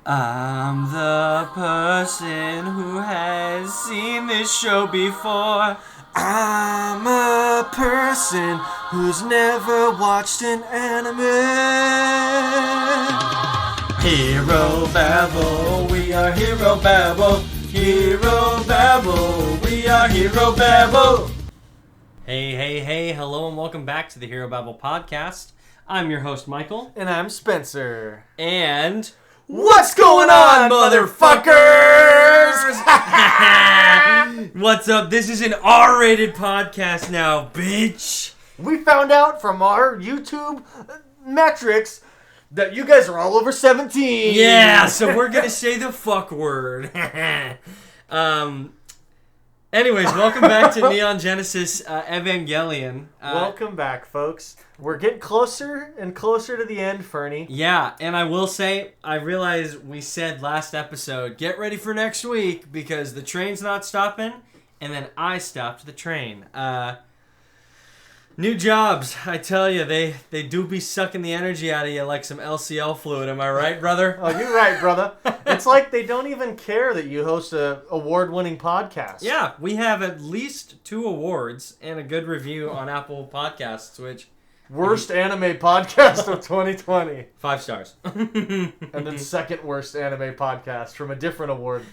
I'm the person who has seen this show before. I'm a person who's never watched an anime. HiroBabble, we are HiroBabble. HiroBabble, we are HiroBabble. Hey, hello and welcome back to the HiroBabble podcast. I'm your host, Michael. And I'm Spencer. And... What's going on, motherfuckers? What's up? This is an R-rated podcast now, bitch. We found out from our YouTube metrics that you guys are all over 17. Yeah, so we're gonna say the fuck word. Anyways, welcome back to Neon Genesis Evangelion. Welcome back, folks. We're getting closer and closer to the end, Fernie. Yeah, and I will say, I realize we said last episode, get ready for next week, because the train's not stopping, and then I stopped the train. New jobs, I tell you, they do be sucking the energy out of you like some LCL fluid, am I right, brother? Oh, you're right, brother. It's like they don't even care that you host a award-winning podcast. Yeah, we have at least 2 awards and a good review on Apple Podcasts, which... Worst anime podcast of 2020. 5 stars. And then second worst anime podcast from a different award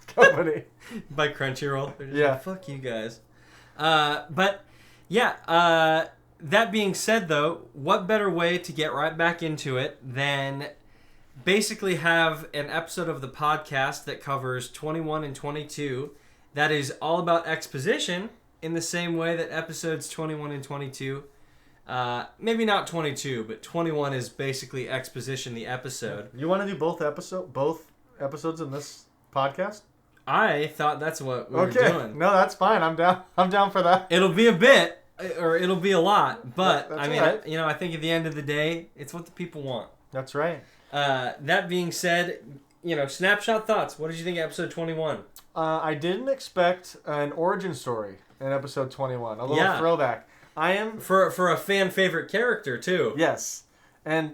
company. By Crunchyroll. They're just Yeah. like, fuck you guys. But, yeah, that being said, though, what better way to get right back into it than basically have an episode of the podcast that covers 21 and 22 that is all about exposition in the same way that episodes 21 and 22... maybe not 22, but 21 is basically exposition, the episode. You want to do both episodes in this podcast? I thought that's what we were doing. No, that's fine. I'm down. I'm down for that. It'll be a bit, or it'll be a lot, but That's I mean, right. I think at the end of the day, it's what the people want. That's right. That being said, snapshot thoughts. What did you think of episode 21? I didn't expect an origin story in episode 21. A little throwback. I am for a fan favorite character too. Yes. And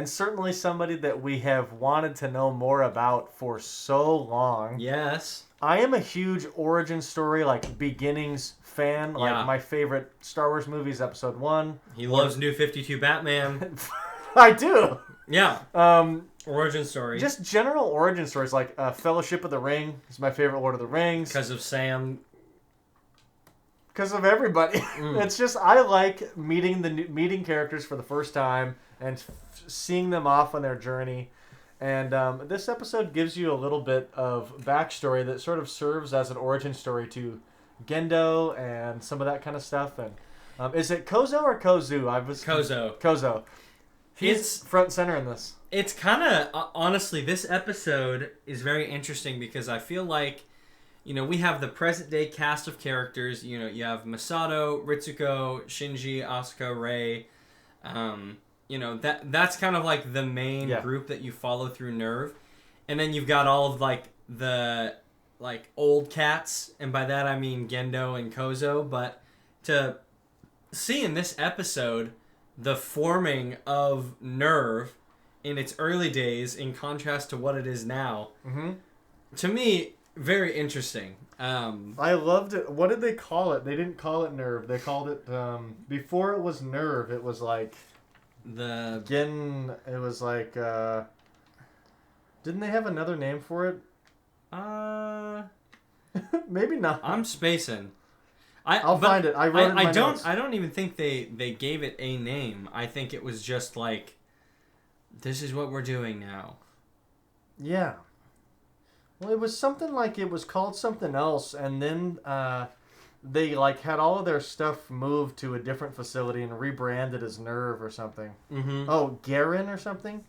certainly somebody that we have wanted to know more about for so long. Yes. I am a huge origin story, like beginnings fan. Like my favorite Star Wars movie is episode 1. He loves New 52 Batman. I do. Yeah. Origin story. Just general origin stories, like Fellowship of the Ring is my favorite Lord of the Rings. Because of Sam. Because of everybody. It's just, I like meeting characters for the first time and seeing them off on their journey. And this episode gives you a little bit of backstory that sort of serves as an origin story to Gendo and some of that kind of stuff. And is it Kozo or Kozu? Kozo. He's front and center in this. It's kind of, honestly, this episode is very interesting because I feel like, we have the present-day cast of characters. You have Masato, Ritsuko, Shinji, Asuka, Rei. That's kind of like the main group that you follow through Nerv. And then you've got all of, the old cats. And by that, I mean Gendo and Kozo. But to see in this episode the forming of Nerv in its early days in contrast to what it is now, to me... very interesting. I loved it. What did they call it? They didn't call it Nerv. They called it, before it was Nerv, it was like... It was like, didn't they have another name for it? Maybe not. I'm spacing. I'll find it. I wrote it in my notes. I don't even think they gave it a name. I think it was just like, this is what we're doing now. Yeah. Well, it was something like it was called something else, and then they had all of their stuff moved to a different facility and rebranded as Nerv or something. Mm-hmm. Oh, Garen or something?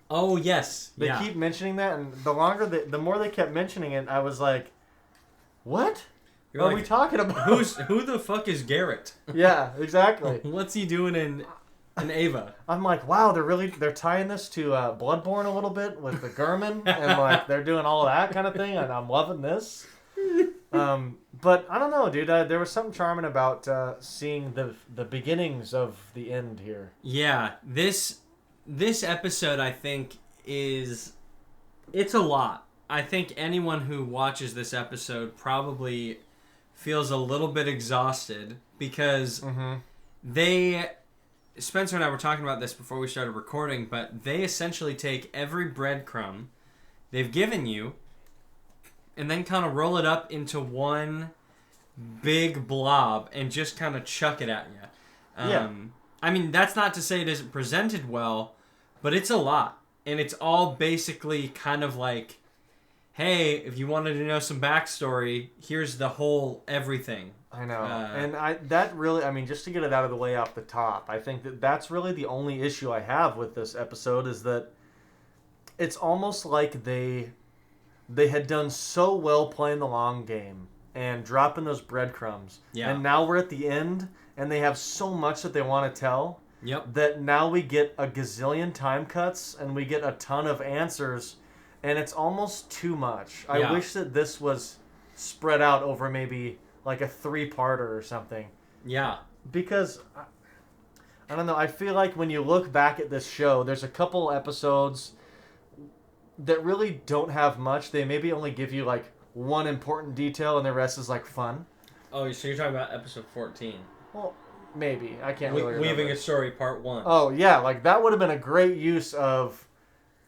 Oh, yes. They keep mentioning that, and the more they kept mentioning it, I was like, what? What are we talking about? Who the fuck is Garrett? Yeah, exactly. What's he doing in Ava? I'm like, wow, they're tying this to Bloodborne a little bit with the Gurman, and they're doing all of that kind of thing, and I'm loving this. But I don't know, dude. There was something charming about seeing the beginnings of the end here. Yeah, this episode I think is It's a lot. I think anyone who watches this episode probably feels a little bit exhausted because they... Spencer and I were talking about this before we started recording, but they essentially take every breadcrumb they've given you and then kind of roll it up into one big blob and just kind of chuck it at you. I mean, that's not to say it isn't presented well, but it's a lot. And it's all basically kind of like, hey, if you wanted to know some backstory, here's the whole everything. I know. And just to get it out of the way off the top, I think that's really the only issue I have with this episode is that it's almost like they had done so well playing the long game and dropping those breadcrumbs. Yeah. And now we're at the end, and they have so much that they want to tell. Yep. That now we get a gazillion time cuts, and we get a ton of answers, and it's almost too much. I wish that this was spread out over maybe like a 3-parter or something. Yeah. Because, I don't know, I feel like when you look back at this show, there's a couple episodes that really don't have much. They maybe only give you like one important detail and the rest is like fun. Oh, so you're talking about episode 14. Well, maybe. I can't really remember. Weaving a Story Part 1. Oh, yeah. Like that would have been a great use of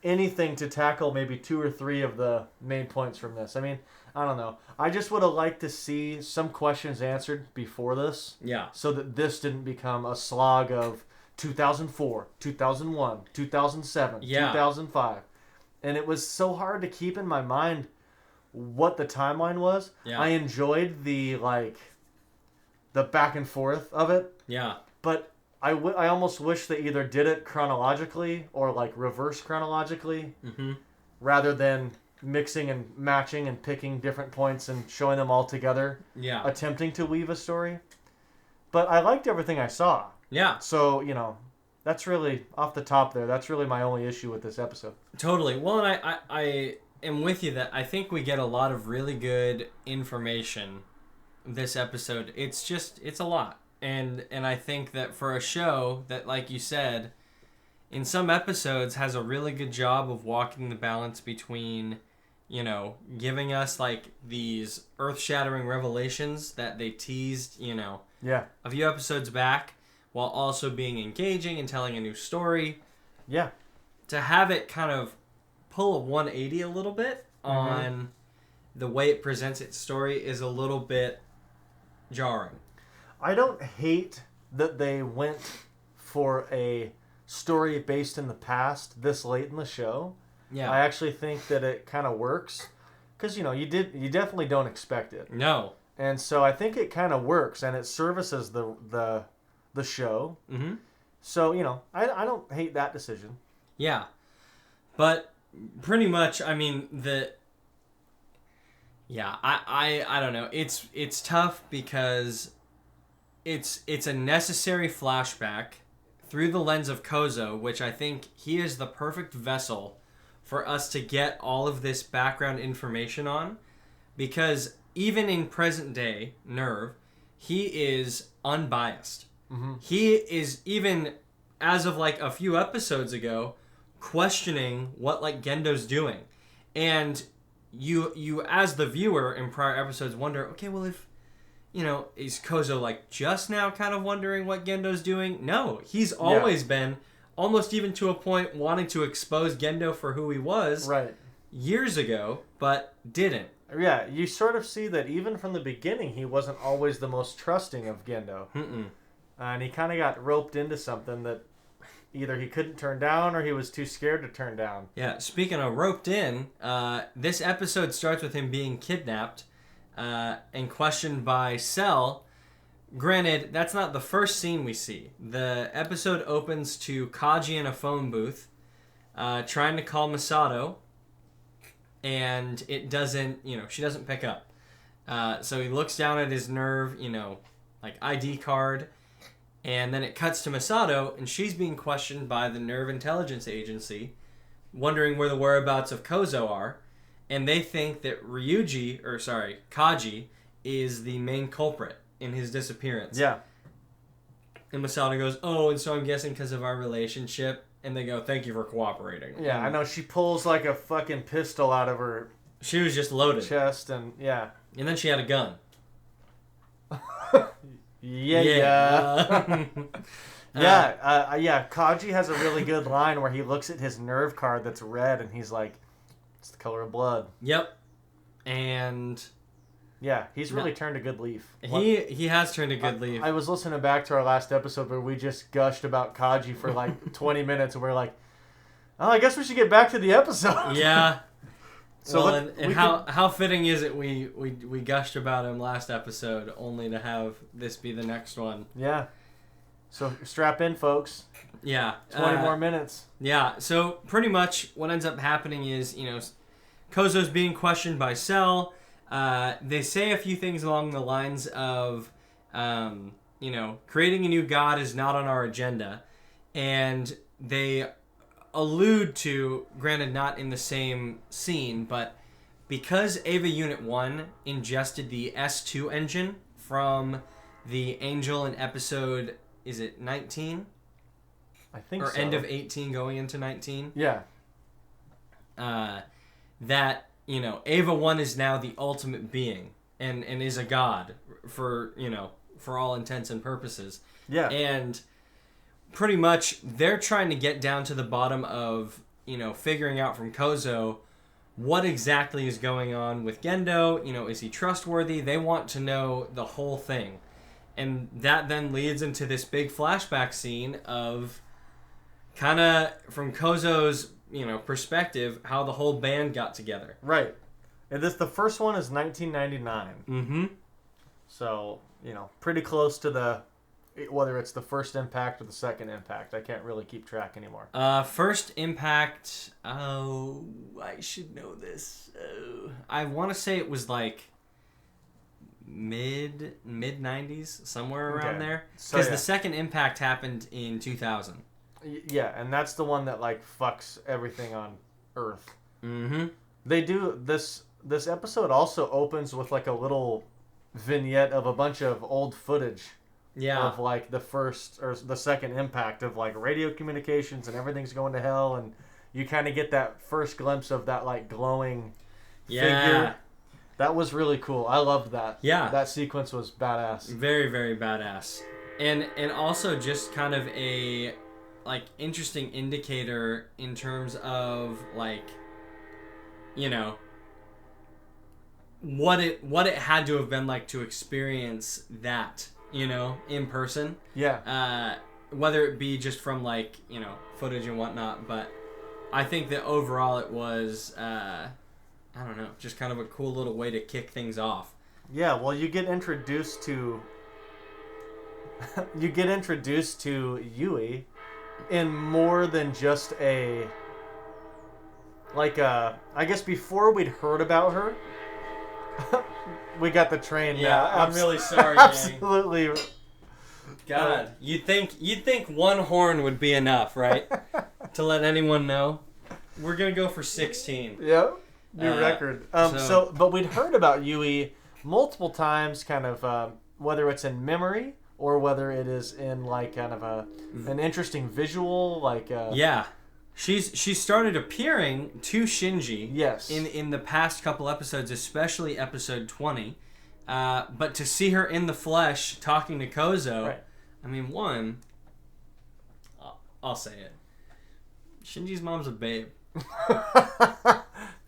anything to tackle maybe 2 or 3 of the main points from this. I mean, I don't know. I just would have liked to see some questions answered before this. Yeah. So that this didn't become a slog of 2004, 2001, 2007, 2005. And it was so hard to keep in my mind what the timeline was. Yeah. I enjoyed the back and forth of it. Yeah. But I almost wish they either did it chronologically or like reverse chronologically rather than mixing and matching and picking different points and showing them all together. Yeah. Attempting to weave a story. But I liked everything I saw. Yeah. So, that's really, off the top there, that's really my only issue with this episode. Totally. Well, and I am with you that I think we get a lot of really good information this episode. It's a lot. And I think that for a show that, like you said, in some episodes has a really good job of walking the balance between, giving us like these earth-shattering revelations that they teased, a few episodes back, while also being engaging and telling a new story. Yeah. To have it kind of pull a 180 a little bit on the way it presents its story is a little bit jarring. I don't hate that they went for a story based in the past this late in the show. Yeah. I actually think that it kind of works because you definitely don't expect it. No. And so I think it kind of works and it services the show. Mm-hmm. So, I don't hate that decision. Yeah. But pretty much, I mean, I don't know. It's tough because it's a necessary flashback through the lens of Kozo, which I think he is the perfect vessel for us to get all of this background information on, because even in present day Nerv, he is unbiased. Mm-hmm. He is, even as of like a few episodes ago, questioning what like Gendo's doing. And you as the viewer in prior episodes wonder, okay, well, if is Kozo like just now kind of wondering what Gendo's doing? No, he's always been, almost even to a point, wanting to expose Gendo for who he was years ago, but didn't. Yeah, you sort of see that even from the beginning, he wasn't always the most trusting of Gendo. And he kind of got roped into something that either he couldn't turn down or he was too scared to turn down. Yeah, speaking of roped in, this episode starts with him being kidnapped and questioned by Cell. Granted, that's not the first scene we see. The episode opens to Kaji in a phone booth trying to call Masato, and it doesn't, she doesn't pick up. So he looks down at his Nerv, like ID card, and then it cuts to Masato, and she's being questioned by the Nerv Intelligence Agency, wondering where the whereabouts of Kozo are, and they think that Kaji is the main culprit in his disappearance. Yeah. And Masato goes, oh, and so I'm guessing because of our relationship, and they go, "Thank you for cooperating." Yeah, and I know. She pulls like a fucking pistol out of her she was just loaded, chest, and and then she had a gun. Yeah. Kaji has a really good line where he looks at his Nerv card that's red, and he's like, "It's the color of blood." Yep. And yeah, he's really turned a good leaf. He has turned a good leaf. I was listening back to our last episode where we just gushed about Kaji for like 20 minutes, and we're like, "Oh, I guess we should get back to the episode." Yeah. So well, and how fitting is it we gushed about him last episode, only to have this be the next one. Yeah. So strap in, folks. Yeah. 20 more minutes. Yeah. So pretty much what ends up happening is, Kozo's being questioned by Cell. They say a few things along the lines of, creating a new god is not on our agenda. And they allude to, granted not in the same scene, but because Eva Unit 1 ingested the S2 engine from the Angel in episode, is it 19? I think or so. end of 18 going into 19? Yeah. That, Eva 1 is now the ultimate being and is a god for all intents and purposes. Yeah. And pretty much they're trying to get down to the bottom of, figuring out from Kozo what exactly is going on with Gendo. Is he trustworthy? They want to know the whole thing. And that then leads into this big flashback scene of kind of from Kozo's, perspective, how the whole band got together. Right. And the first one is 1999. Mm-hmm. So, pretty close to whether it's the first impact or the second impact. I can't really keep track anymore. First impact, oh, I should know this. I want to say it was like mid 90s, somewhere around there. Because the second impact happened in 2000. Yeah, and that's the one that like fucks everything on Earth. Mm-hmm. They do this episode also opens with like a little vignette of a bunch of old footage. Yeah. Of like the first or the second impact of like radio communications and everything's going to hell, and you kind of get that first glimpse of that like glowing figure. That was really cool. I loved that. Yeah. That sequence was badass. Very, very badass. And also just kind of a like interesting indicator in terms of like what it had to have been like to experience that, in person. Yeah. Whether it be just from like, footage and whatnot, but I think that overall it was I don't know, just kind of a cool little way to kick things off. Yeah, well, you get introduced to Yui in more than just I guess before we'd heard about her, we got the train. Yeah, I'm really sorry. Absolutely. Gang. God, you'd think one horn would be enough, right? To let anyone know. We're gonna go for 16. Yep. New record. But we'd heard about Yui multiple times, kind of whether it's in memory or whether it is in like kind of an interesting visual, like. Yeah, she's started appearing to Shinji. Yes. In the past couple episodes, especially episode 20, but to see her in the flesh talking to Kozo, right. I mean, I'll say it. Shinji's mom's a babe.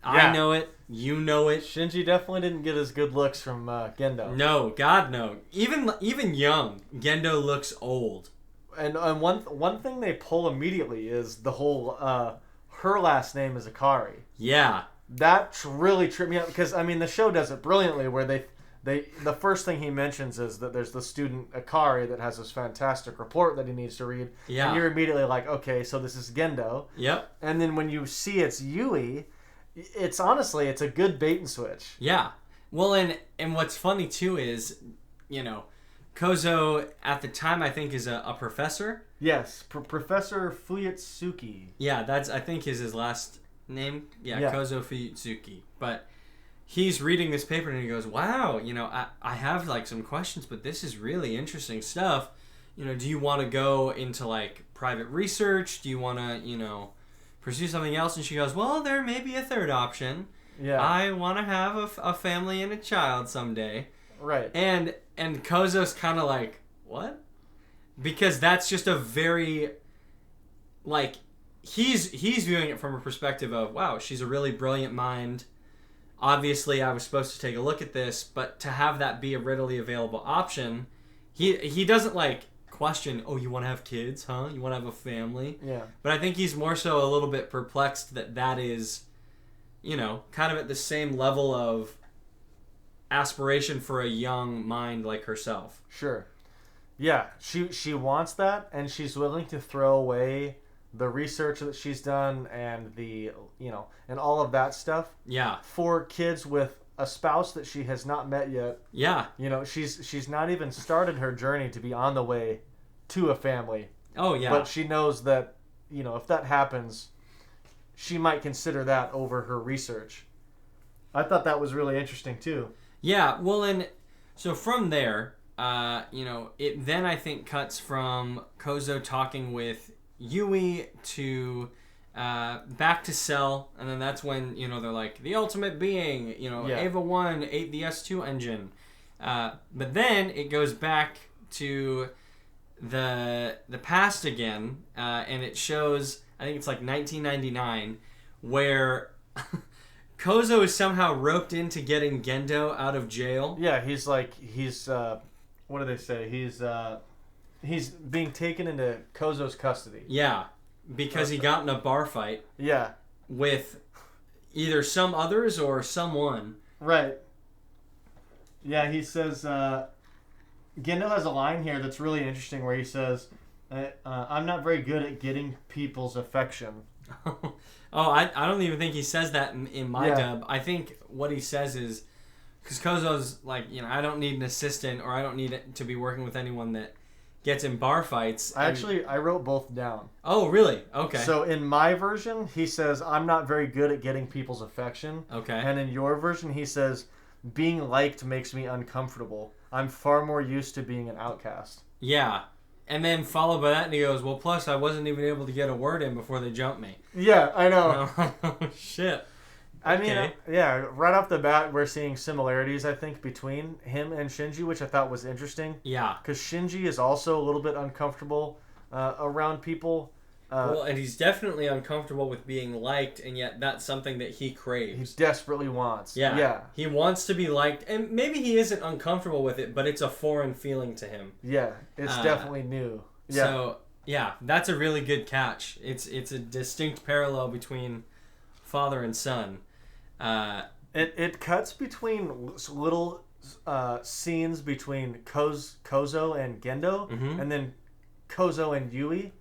I know it. You know it. Shinji definitely didn't get as good looks from Gendo. No, God no. Even young, Gendo looks old. And one thing they pull immediately is the whole her last name is Akari. Yeah. That really tripped me up because I mean the show does it brilliantly where they the first thing he mentions is that there's the student Akari that has this fantastic report that he needs to read. Yeah. And you're immediately like, okay, so this is Gendo. Yep. And then when you see it's Yui, it's honestly a good bait and switch. Yeah. Well, and what's funny too is, Kozo at the time I think is a professor. Yes, Professor Fuyutsuki. Yeah, I think is his last name. Yeah, Kozo Fuyutsuki. But he's reading this paper and he goes, "Wow, I have like some questions, but this is really interesting stuff." do you want to go into like private research? Do you want to, pursue something else? And she goes, well, there may be a third option. Yeah. I want to have a family and a child someday. Right. And Kozo's kind of like, what? Because that's just a very, like, he's viewing it from a perspective of, wow, she's a really brilliant mind. Obviously, I was supposed to take a look at this, but to have that be a readily available option, he doesn't, like, question, oh, you want to have kids, huh? You want to have a family? Yeah. But I think he's more so a little bit perplexed that is, kind of at the same level of aspiration for a young mind like herself. Sure. Yeah, she wants that, and she's willing to throw away the research that she's done and the and all of that stuff. Yeah. For kids with a spouse that she has not met yet. Yeah. She's not even started her journey to be on the way to a family. Oh yeah. But she knows that if that happens, she might consider that over her research. I thought that was really interesting too. Yeah. Well, and so from there. It then I think cuts from Kozo talking with Yui to back to Cell, and then that's when they're like the ultimate being. Eva 1 ate the S2 engine, but then it goes back to the past again, and it shows I think it's like 1999 where. Kozo is somehow roped into getting Gendo out of jail. Yeah, he's what do they say? He's being taken into Kozo's custody. Yeah, because he got in a bar fight. Yeah. With either some others or someone. Right. Yeah, he says, Gendo has a line here that's really interesting where he says, I'm not very good at getting people's affection. I don't even think he says that in my dub. I think what he says is, because Kozo's like, I don't need an assistant or I don't need to be working with anyone that gets in bar fights. I wrote both down. Oh, really? Okay. So in my version, he says, I'm not very good at getting people's affection. Okay. And in your version, he says, being liked makes me uncomfortable. I'm far more used to being an outcast. Yeah. And then followed by that, and he goes, well, plus I wasn't even able to get a word in before they jumped me. Yeah, I know. Oh, shit. I mean, right off the bat, we're seeing similarities, I think, between him and Shinji, which I thought was interesting. Yeah. Because Shinji is also a little bit uncomfortable around people. And he's definitely uncomfortable with being liked, and yet that's something that he craves. He desperately wants. Yeah. Yeah. He wants to be liked, and maybe he isn't uncomfortable with it, but it's a foreign feeling to him. Yeah, it's definitely new. Yeah. So, yeah, that's a really good catch. It's a distinct parallel between father and son. It cuts between little scenes between Kozo and Gendo, and then Kozo and Yui.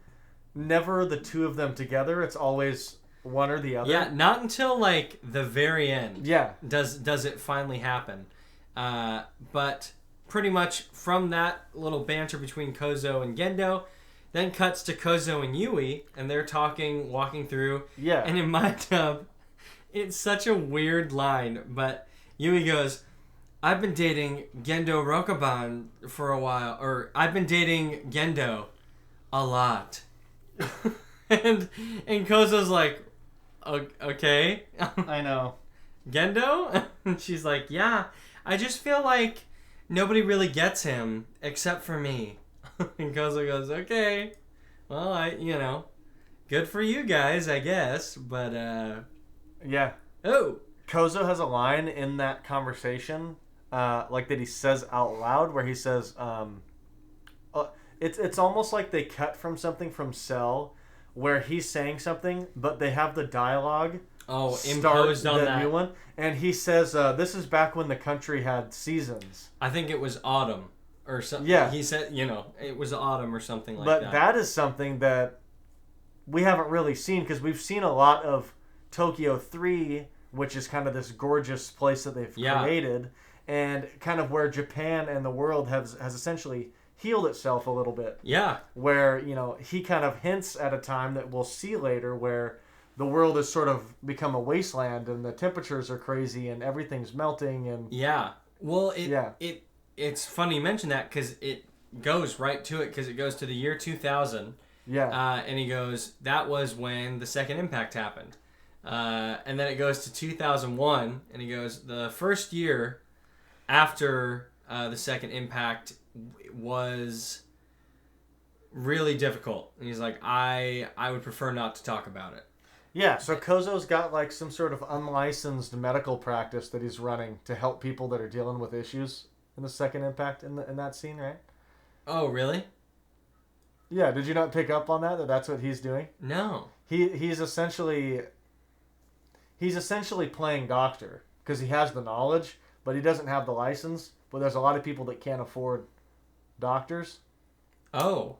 Never the two of them together. It's always one or the other. Yeah, not until like the very end. Yeah. Does it finally happen? But pretty much from that little banter between Kozo and Gendo, then cuts to Kozo and Yui, and they're talking, walking through. Yeah. And in my dub, it's such a weird line, but Yui goes, I've been dating Gendo Rokaban for a while, or I've been dating Gendo a lot. and Kozo's like, okay. I know. Gendo? And she's like, yeah, I just feel like nobody really gets him except for me. And Kozo goes, okay, well, good for you guys, I guess, but, yeah. Oh. Kozo has a line in that conversation, like that he says out loud, where he says, it's almost like they cut from something from Cell, where he's saying something, but they have the dialogue. Oh, imposed on that. New one, and he says, "This is back when the country had seasons." I think it was autumn or something. Yeah, he said, it was autumn or something like that. But that is something that we haven't really seen, because we've seen a lot of Tokyo 3, which is kind of this gorgeous place that they've created, and kind of where Japan and the world has essentially healed itself a little bit. Yeah. Where, he kind of hints at a time that we'll see later where the world has sort of become a wasteland and the temperatures are crazy and everything's melting and... Yeah. Well, it's funny you mention that, because goes right to it because it goes to the year 2000. Yeah. And he goes, that was when the second impact happened. And then it goes to 2001, and he goes, the first year after the second impact was really difficult. And he's like, I would prefer not to talk about it. Yeah, so Kozo's got like some sort of unlicensed medical practice that he's running to help people that are dealing with issues in the second impact in that scene, right? Oh, really? Yeah, did you not pick up on that that's what he's doing? No. He's essentially playing doctor because he has the knowledge, but he doesn't have the license. But there's a lot of people that can't afford doctors. Oh.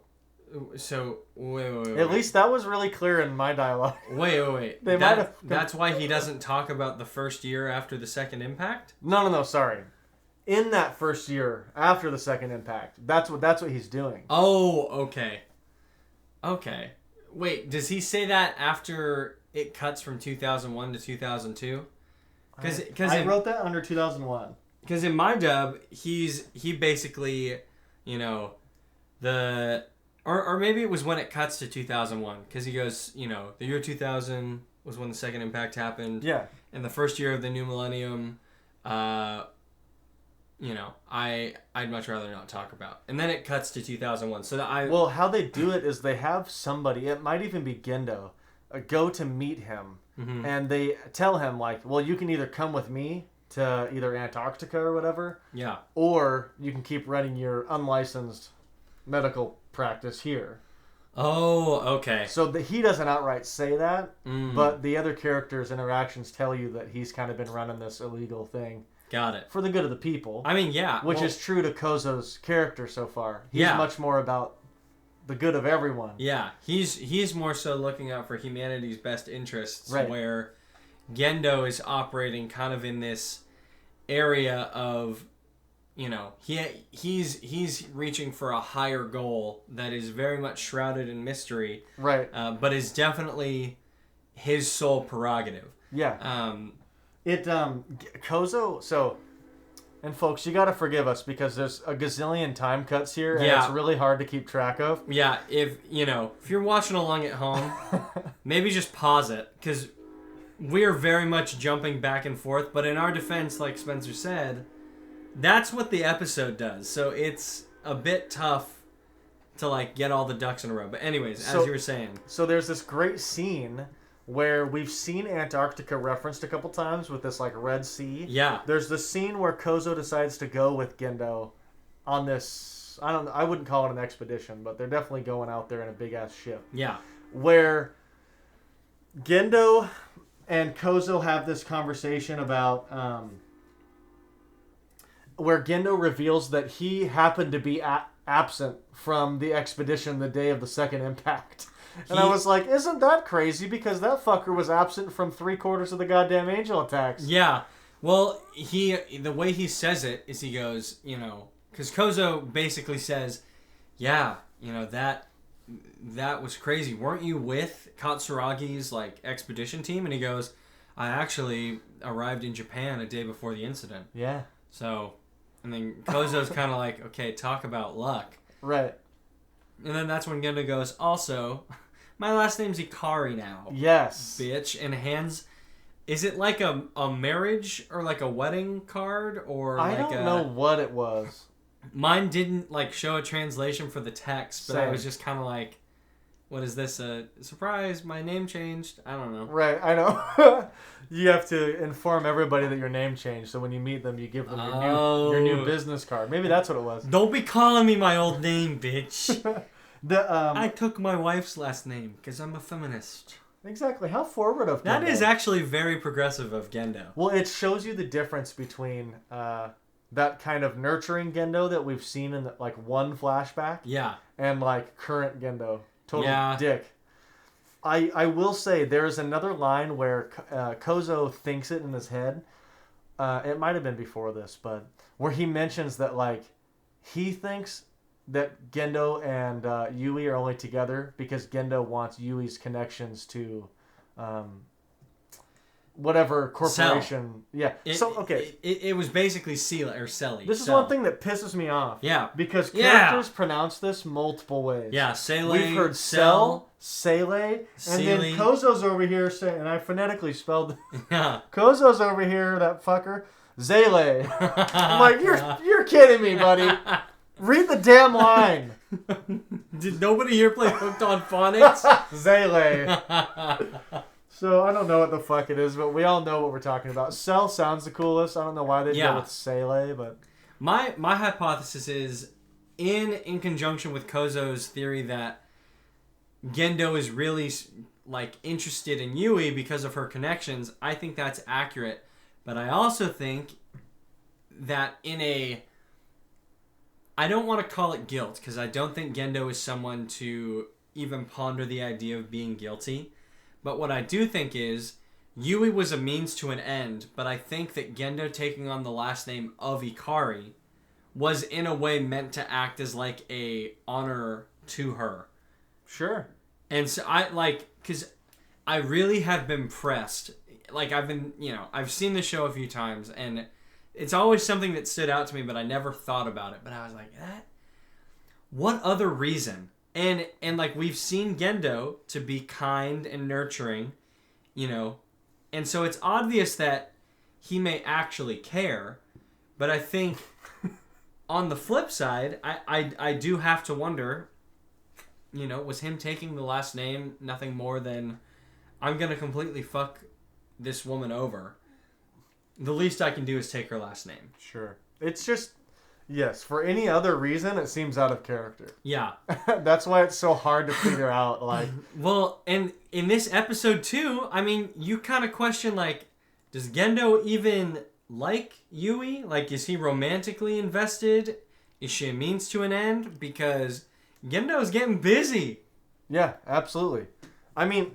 So, wait. At least that was really clear in my dialogue. Wait. That's why he doesn't talk about the first year after the second impact? No, sorry. In that first year after the second impact. That's what he's doing. Oh, okay. Wait, does he say that after it cuts from 2001 to 2002? I wrote that under 2001. Because in my dub, he basically, or maybe it was when it cuts to 2001. Because he goes, the year 2000 was when the second impact happened. Yeah. And the first year of the new millennium, I'd much rather not talk about. And then it cuts to 2001. Well, how they do it is they have somebody, it might even be Gendo, go to meet him. Mm-hmm. And they tell him, like, well, you can either come with me to either Antarctica or whatever. Yeah. Or you can keep running your unlicensed medical practice here. Oh, okay. So he doesn't outright say that, but the other characters' interactions tell you that he's kind of been running this illegal thing. Got it. For the good of the people. I mean, yeah. Which is true to Kozo's character so far. He's much more about the good of everyone. Yeah. He's more so looking out for humanity's best interests, right. Where Gendo is operating kind of in this area of, he's reaching for a higher goal that is very much shrouded in mystery. Right. But is definitely his sole prerogative. Yeah. Kozo, so, and folks, you gotta forgive us because there's a gazillion time cuts here and it's really hard to keep track of. Yeah, if you're watching along at home, maybe just pause it because we're very much jumping back and forth, but in our defense, like Spencer said, that's what the episode does. So it's a bit tough to get all the ducks in a row. But anyways, as you were saying. So there's this great scene where we've seen Antarctica referenced a couple times with this Red Sea. Yeah. There's the scene where Kozo decides to go with Gendo on this, I wouldn't call it an expedition, but they're definitely going out there in a big ass ship. Yeah. Where Gendo and Kozo have this conversation about where Gendo reveals that he happened to be absent from the expedition the day of the second impact. And I was like, isn't that crazy? Because that fucker was absent from 3/4 of the goddamn angel attacks. Yeah. Well, the way he says it is he goes, because Kozo basically says, yeah, that was crazy. Weren't you with Katsuragi's expedition team? And he goes, I actually arrived in Japan a day before the incident. Yeah. So, and then Kozo's kind of like, okay, talk about luck. Right. And then that's when Gendo goes, also, my last name's Ikari now. Yes. Bitch. And hands, is it like a marriage or a wedding card or I don't know what it was. Mine didn't show a translation for the text, but Same. I was just kind of like, what is this? A surprise? My name changed? I don't know. Right, I know. You have to inform everybody that your name changed, so when you meet them, you give them your new business card. Maybe that's what it was. Don't be calling me my old name, bitch. I took my wife's last name because I'm a feminist. Exactly. How forward of Gendo. That is actually very progressive of Gendo. Well, it shows you the difference between that kind of nurturing Gendo that we've seen in one flashback. Yeah. And current Gendo. Total dick. I will say there's another line where Kozo thinks it in his head. It might have been before this, but where he mentions that he thinks that Gendo and Yui are only together because Gendo wants Yui's connections to whatever corporation. Yeah. It was basically Selly. This is one thing that pisses me off. Yeah. Because characters pronounce this multiple ways. Yeah, Sele. We've heard Sele, and then Kozo's over here saying, and I phonetically spelled Yeah. Kozo's over here, that fucker. Zele. I'm like, you're kidding me, buddy. Read the damn line. Did nobody here play Hooked on Phonics? Zele. So I don't know what the fuck it is, but we all know what we're talking about. Cell sounds the coolest. I don't know why they go with Sele, but my hypothesis is in conjunction with Kozo's theory that Gendo is really like interested in Yui because of her connections. I think that's accurate, but I also think that I don't want to call it guilt because I don't think Gendo is someone to even ponder the idea of being guilty. But what I do think is Yui was a means to an end, but I think that Gendo taking on the last name of Ikari was in a way meant to act as like a honor to her. Sure. And so because I really have been pressed. Like I've seen the show a few times and it's always something that stood out to me, but I never thought about it. But I was like, what other reason? And like we've seen Gendo to be kind and nurturing, and so it's obvious that he may actually care, but I think on the flip side, I do have to wonder, was him taking the last name nothing more than I'm gonna completely fuck this woman over. The least I can do is take her last name. Sure. It's just. Yes, for any other reason, it seems out of character. Yeah. That's why it's so hard to figure out, like... Well, and in this episode, too, I mean, you kind of question, like, does Gendo even like Yui? Like, is he romantically invested? Is she a means to an end? Because Gendo's getting busy. Yeah, absolutely. I mean,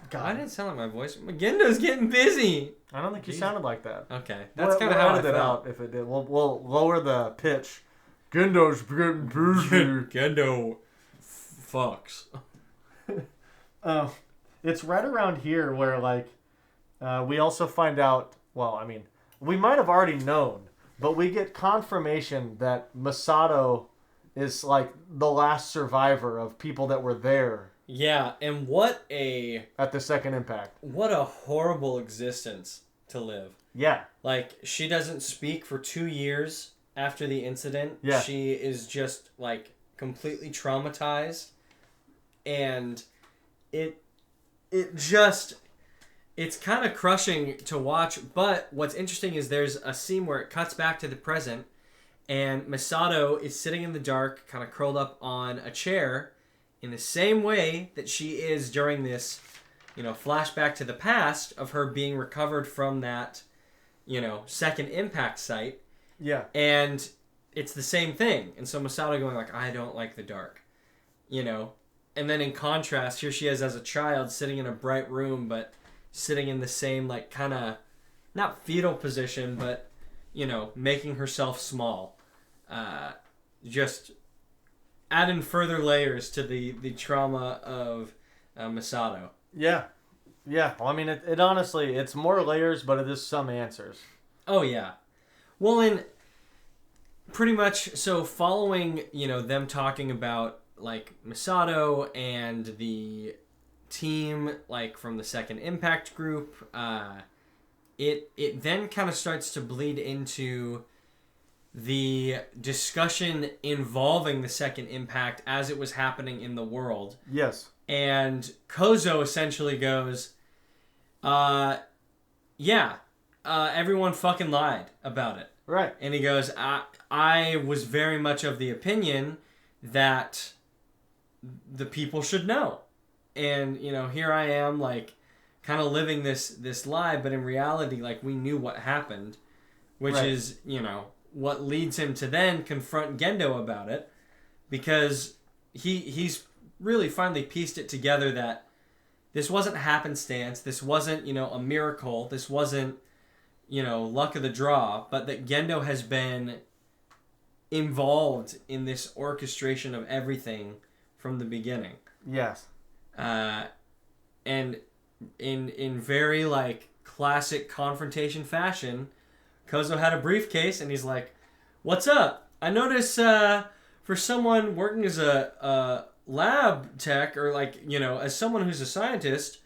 God. I didn't sound like my voice. Gendo's getting busy. I don't think you sounded like that. Okay, that's kind of how I felt. Out if it did. We'll lower the pitch. Gendo's getting busy. Gendo fucks. It's right around here where we also find out. Well, I mean, we might have already known, but we get confirmation that Masato is like the last survivor of people that were there. Yeah, and at the second impact. What a horrible existence to live. Yeah. Like, she doesn't speak for 2 years after the incident. Yeah. She is just, like, completely traumatized. And it's kind of crushing to watch. But what's interesting is there's a scene where it cuts back to the present. And Masato is sitting in the dark, kind of curled up on a chair, in the same way that she is during this, flashback to the past of her being recovered from that, second impact site. Yeah. And it's the same thing. And so Masato going like, I don't like the dark, And then in contrast, here she is as a child sitting in a bright room, but sitting in the same, like, kind of, not fetal position, but, making herself small. Just adding further layers to the trauma of Masato. Yeah. Yeah. Well, I mean, it honestly, it's more layers, but it is some answers. Oh, yeah. Well, and pretty much, so following, them talking about, like, Masato and the team, like, from the second impact group, it then kind of starts to bleed into the discussion involving the second impact as it was happening in the world. Yes. And Kozo essentially goes, everyone fucking lied about it. Right. And he goes, I was very much of the opinion that the people should know. And, here I am, like, kind of living this lie, but in reality, like, we knew what happened, which is, what leads him to then confront Gendo about it, because he's really finally pieced it together that this wasn't happenstance, this wasn't, a miracle, this wasn't, luck of the draw, but that Gendo has been involved in this orchestration of everything from the beginning. Yes. And in very, like, classic confrontation fashion, Kozo had a briefcase, and he's like, "What's up? I notice for someone working as a lab tech, or like, you know, as someone who's a scientist,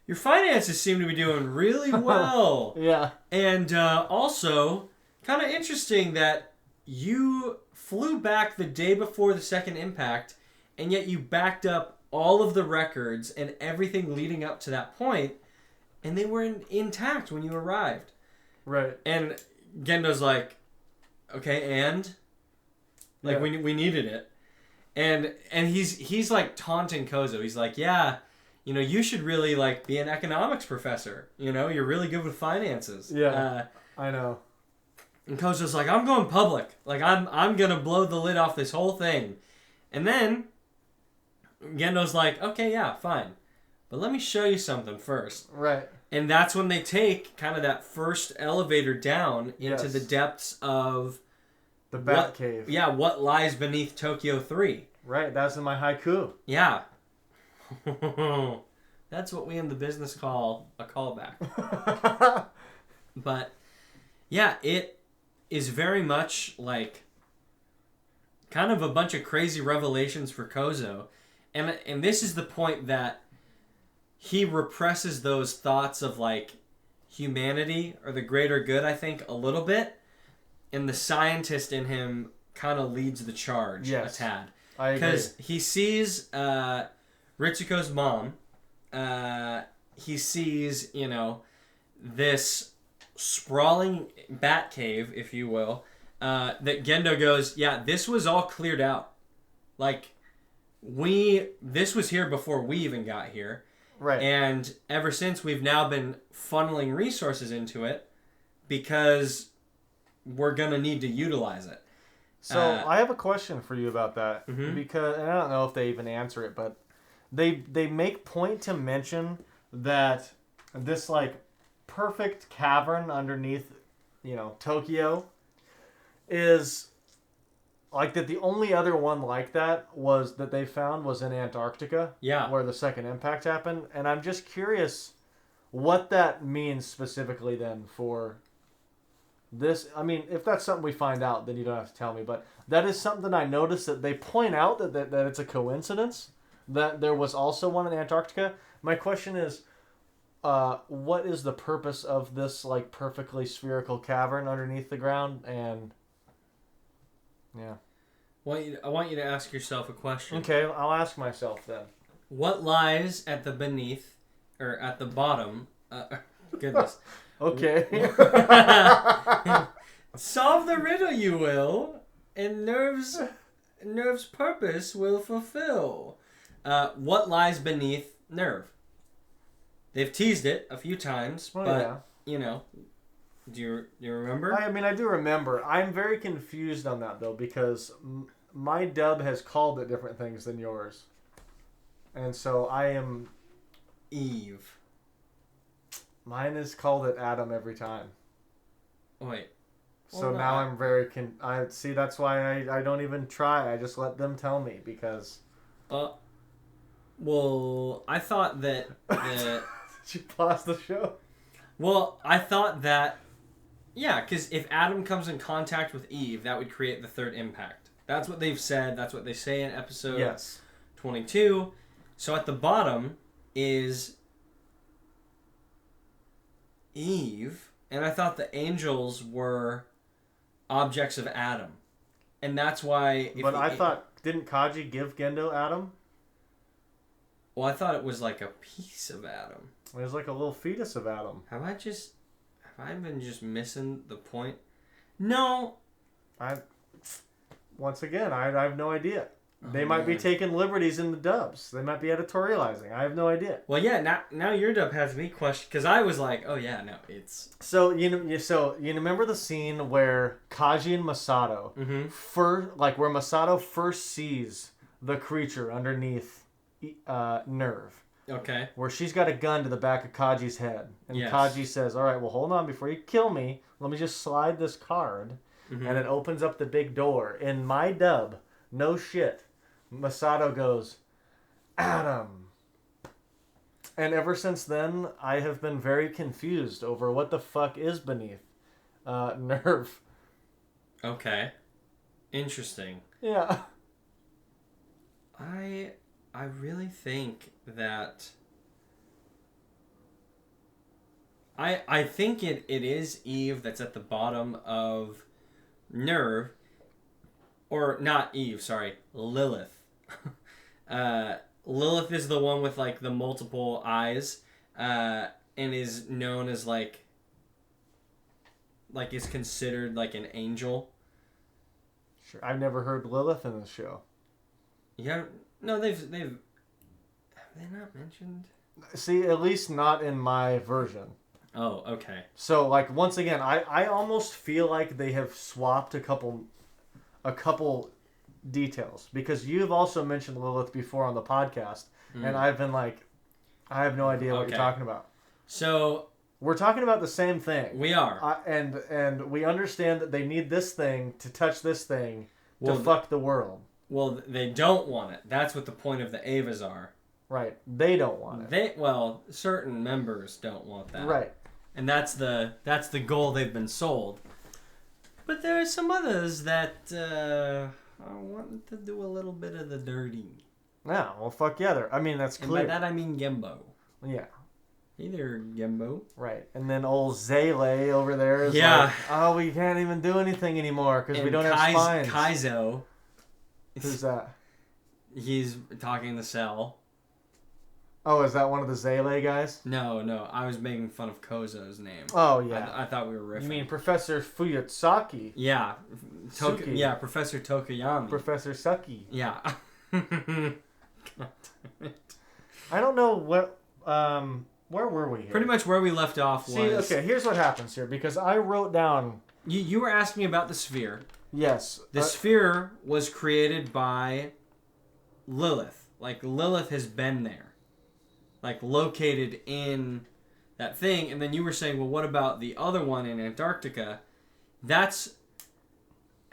your finances seem to be doing really well." Yeah. And also, kind of interesting that you flew back the day before the second impact, and yet you backed up all of the records and everything leading up to that point, and they were intact when you arrived. Right. And Gendo's like, okay, and? Like, Yeah. we needed it. And he's like taunting Kozo. He's like, yeah, you know, you should really like be an economics professor. You know, you're really good with finances. Yeah. I know. And Kozo's like, I'm going public. Like, I'm gonna blow the lid off this whole thing. And then Gendo's like, okay, yeah, fine. But let me show you something first. Right. And that's when they take kind of that first elevator down into Yes. the depths of The Bat Cave. Yeah, what lies beneath Tokyo 3. Right, that's in my haiku. Yeah. That's what we in the business call a callback. But yeah, it is very much like kind of a bunch of crazy revelations for Kozo. And this is the point that he represses those thoughts of like humanity or the greater good, I think, a little bit. And the scientist in him kind of leads the charge a tad. I agree. Because he sees Ritsuko's mom. He sees, you know, this sprawling bat cave, if you will, that Gendo goes, yeah, this was all cleared out. Like, this was here before we even got here. Right. And ever since, we've now been funneling resources into it because we're going to need to utilize it. So I have a question for you about that. Mm-hmm. Because, and I don't know if they even answer it, but they make point to mention that this, like, perfect cavern underneath, you know, Tokyo is, like, that the only other one like that was that they found was in Antarctica. Yeah. Where the second impact happened. And I'm just curious what that means specifically then for this. I mean, if that's something we find out, then you don't have to tell me. But that is something I noticed that they point out that it's a coincidence that there was also one in Antarctica. My question is, what is the purpose of this, like, perfectly spherical cavern underneath the ground? And yeah. I want you to ask yourself a question. Okay, I'll ask myself then. What lies at the beneath, or at the bottom? Goodness. Okay. Solve the riddle, you will, and Nerv's purpose will fulfill. What lies beneath Nerv? They've teased it a few times, but you know, do you remember? I mean, I do remember. I'm very confused on that though, because my dub has called it different things than yours, and so I am. Eve. Mine has called it Adam every time. Wait. So now I'm very I see. That's why I don't even try. I just let them tell me because. Well, I thought that. Did you pause the show? Well, I thought that. Yeah, because if Adam comes in contact with Eve, that would create the third impact. That's what they've said. That's what they say in episode 22. So at the bottom is Eve, and I thought the angels were objects of Adam. And that's why... But I thought, didn't Kaji give Gendo Adam? Well, I thought it was like a piece of Adam. It was like a little fetus of Adam. Have I been just missing the point? No. Once again, I have no idea. They might be taking liberties in the dubs. They might be editorializing. I have no idea. Well, yeah. Now your dub has me questioned because I was like, oh yeah, no, it's. So you remember the scene where Kaji and Masato where Masato first sees the creature underneath Nerv. Okay. Where she's got a gun to the back of Kaji's head, and Kaji says, "All right, well, hold on, before you kill me, let me just slide this card," and it opens up the big door. In my dub, no shit. Masato goes, Adam. And ever since then, I have been very confused over what the fuck is beneath Nerv. Okay. Interesting. Yeah. I really think that I think it is Eve that's at the bottom of Nerv, or not Eve, sorry, Lilith. Lilith is the one with like the multiple eyes, and is known as like is considered like an angel. Sure. I've never heard Lilith in the show. Yeah, no, they've have they not mentioned? See, at least not in my version. Oh, okay. So, like, once again, I almost feel like they have swapped a couple details, because you've also mentioned Lilith before on the podcast, and I've been like, I have no idea what you're talking about. So we're talking about the same thing. We are, and we understand that they need this thing to touch this thing to fuck the world. Well, they don't want it. That's what the point of the Avas are. Right. They don't want it. Certain members don't want that. Right. And that's the goal they've been sold. But there are some others that I want to do a little bit of the dirty. Yeah, well, fuck yeah. I mean, that's clear. And by that I mean Gembo. Yeah. Hey there, Gembo. Right. And then old Zele over there is like, oh, we can't even do anything anymore because we don't have spines. Kaizo. Who's that? He's talking in the cell. Oh, is that one of the Zele guys? No. I was making fun of Kozo's name. Oh, yeah. I thought we were riffing. You mean Professor Fuyatsaki? Yeah. Professor Tokoyami. Professor Suki. Yeah. I don't know what... where were we here? Pretty much where we left off was... See, okay, here's what happens here, because I wrote down... You were asking me about the sphere. Yes. The sphere was created by Lilith. Like, Lilith has been there. Like, located in that thing. And then you were saying, well, what about the other one in Antarctica? That's...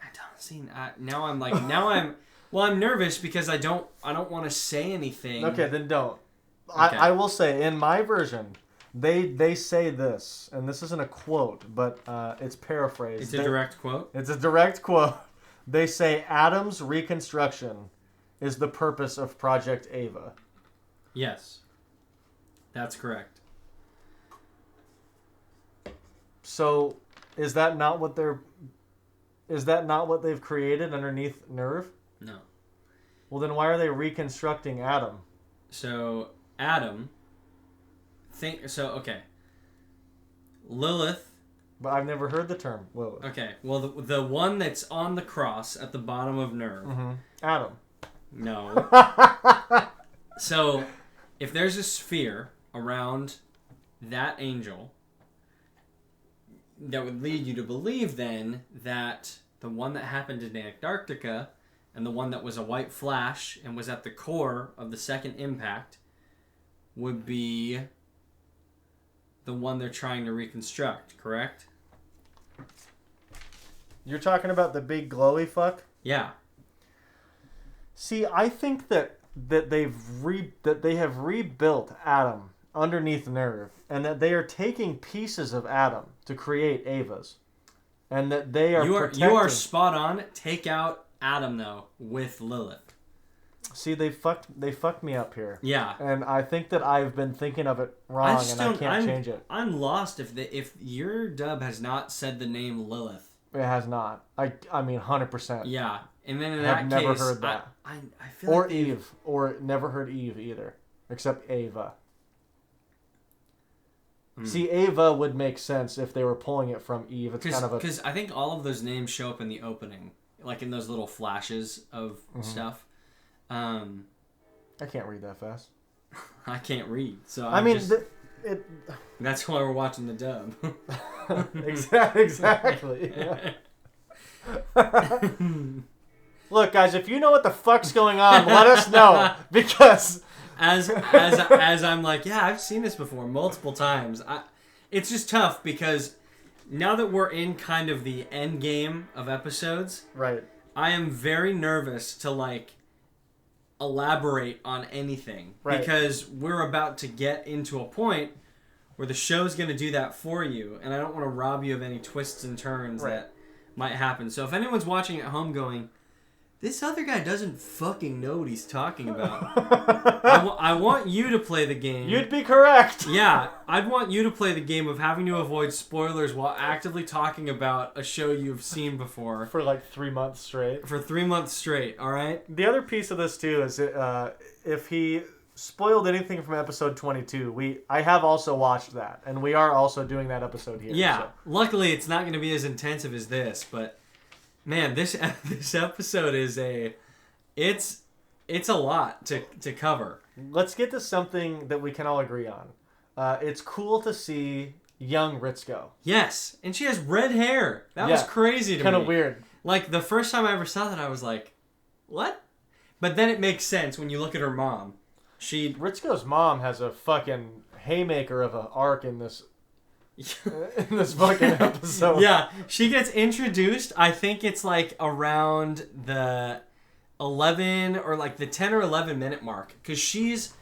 I don't see... now I'm like... Well, I'm nervous because I don't want to say anything. Okay, then don't. Okay. I will say, in my version, they say this, and this isn't a quote, but it's paraphrased. It's a direct quote? It's a direct quote. They say, Adam's reconstruction is the purpose of Project Ava. Yes. That's correct. So, is that not what they've created underneath Nerv? No. Well, then why are they reconstructing Adam? So, Adam... okay. Lilith... But I've never heard the term Lilith. Okay, well, the one that's on the cross at the bottom of Nerv... Mm-hmm. Adam. No. So, if there's a sphere around that angel, that would lead you to believe, then, that the one that happened in Antarctica... and the one that was a white flash and was at the core of the second impact would be the one they're trying to reconstruct, correct? You're talking about the big glowy fuck? Yeah. See, I think that they have rebuilt Adam underneath Nerv, and that they are taking pieces of Adam to create Avas, and that they are you are spot on. Take out Adam, though, with Lilith. See, they fucked me up here. Yeah. And I think that I've been thinking of it wrong, and I can't change it. I'm lost if your dub has not said the name Lilith. It has not. I mean, 100%. Yeah. And then in that case... I've never heard that. I feel or like Eve. Or never heard Eve either. Except Ava. See, Ava would make sense if they were pulling it from Eve. It's kind of a... Because I think all of those names show up in the opening. Like in those little flashes of stuff. I can't read that fast. I can't read, so that's why we're watching the dub. Exactly. Yeah. Look, guys, if you know what the fuck's going on, let us know, because as I'm like, yeah, I've seen this before multiple times. It's just tough because now that we're in kind of the end game of episodes, right? I am very nervous to like elaborate on anything. Right. Because we're about to get into a point where the show's going to do that for you, and I don't want to rob you of any twists and turns that might happen. So if anyone's watching at home going, this other guy doesn't fucking know what he's talking about. I want you to play the game. You'd be correct. Yeah, I'd want you to play the game of having to avoid spoilers while actively talking about a show you've seen before. For like 3 months straight. For 3 months straight, alright? The other piece of this, too, is if he spoiled anything from episode 22, I have also watched that. And we are also doing that episode here. Yeah, so. Luckily it's not going to be as intensive as this, but... Man, this episode is it's a lot to cover. Let's get to something that we can all agree on. It's cool to see young Ritsuko. Yes, and she has red hair. That was crazy to me. Kind of weird. Like, the first time I ever saw that, I was like, what? But then it makes sense when you look at her mom. Ritsuko's mom has a fucking haymaker of an arc in this fucking episode. Yeah, she gets introduced. I think it's like around the 11 or like the 10 or 11 minute mark, because she's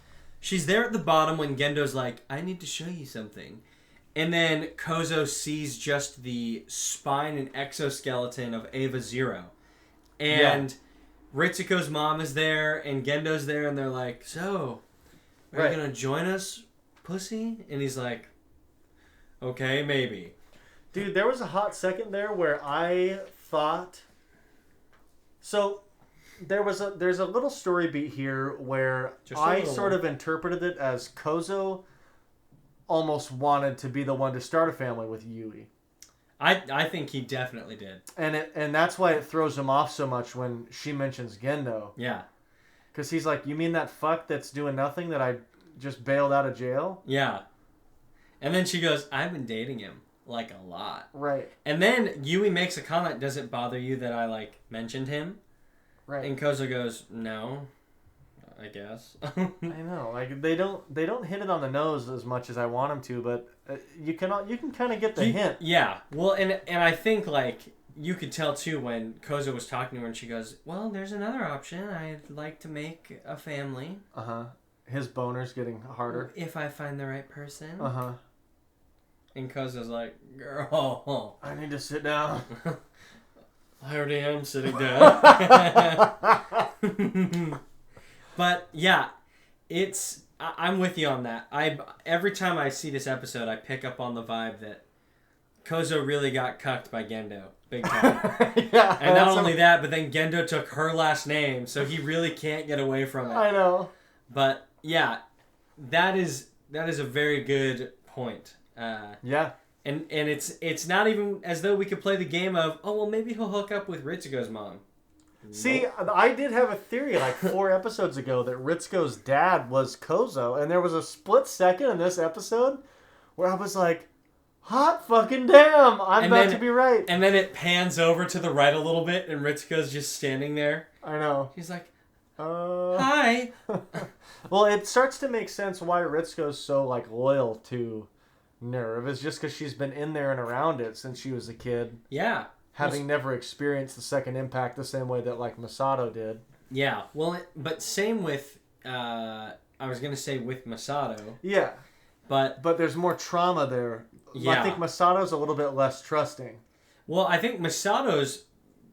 there at the bottom when Gendo's like, I need to show you something, and then Kozo sees just the spine and exoskeleton of Ava Zero, and Ritsuko's mom is there and Gendo's there, and they're like, so are you gonna join us, pussy? And he's like, okay, maybe. Dude, there was a hot second there where I thought... So, there's a little story beat here where I sort of interpreted it as Kozo almost wanted to be the one to start a family with Yui. I think he definitely did. And that's why it throws him off so much when she mentions Gendo. Yeah. Because he's like, you mean that fuck that's doing nothing that I just bailed out of jail? Yeah. And then she goes, I've been dating him, like, a lot. Right. And then Yui makes a comment, does it bother you that I, like, mentioned him? Right. And Kozo goes, no, I guess. I know. Like, they don't hit it on the nose as much as I want them to, but you can kind of get the hint. Yeah. Well, and I think, like, you could tell, too, when Kozo was talking to her and she goes, well, there's another option. I'd like to make a family. Uh-huh. His boner's getting harder. If I find the right person. Uh-huh. And Kozo's like, girl. I need to sit down. I already am sitting down. But, yeah, I'm with you on that. Every time I see this episode, I pick up on the vibe that Kozo really got cucked by Gendo. Big time. Yeah. And not only that, but then Gendo took her last name, so he really can't get away from it. I know. But, yeah, that is a very good point. Yeah. And it's not even as though we could play the game of, oh, well, maybe he'll hook up with Ritsuko's mom. See, I did have a theory like 4 episodes ago that Ritsuko's dad was Kozo, and there was a split second in this episode where I was like, hot fucking damn, I'm about to be right. And then it pans over to the right a little bit, and Ritsuko's just standing there. I know. He's like, hi. Well, it starts to make sense why Ritsuko's so like loyal to Nerv. It's just because she's been in there and around it since she was a kid. Yeah. Having never experienced the second impact the same way that like Masato did. Yeah. Well, but same with, I was going to say with Masato. Yeah. But there's more trauma there. Yeah. I think Masato's a little bit less trusting. Well, I think Masato's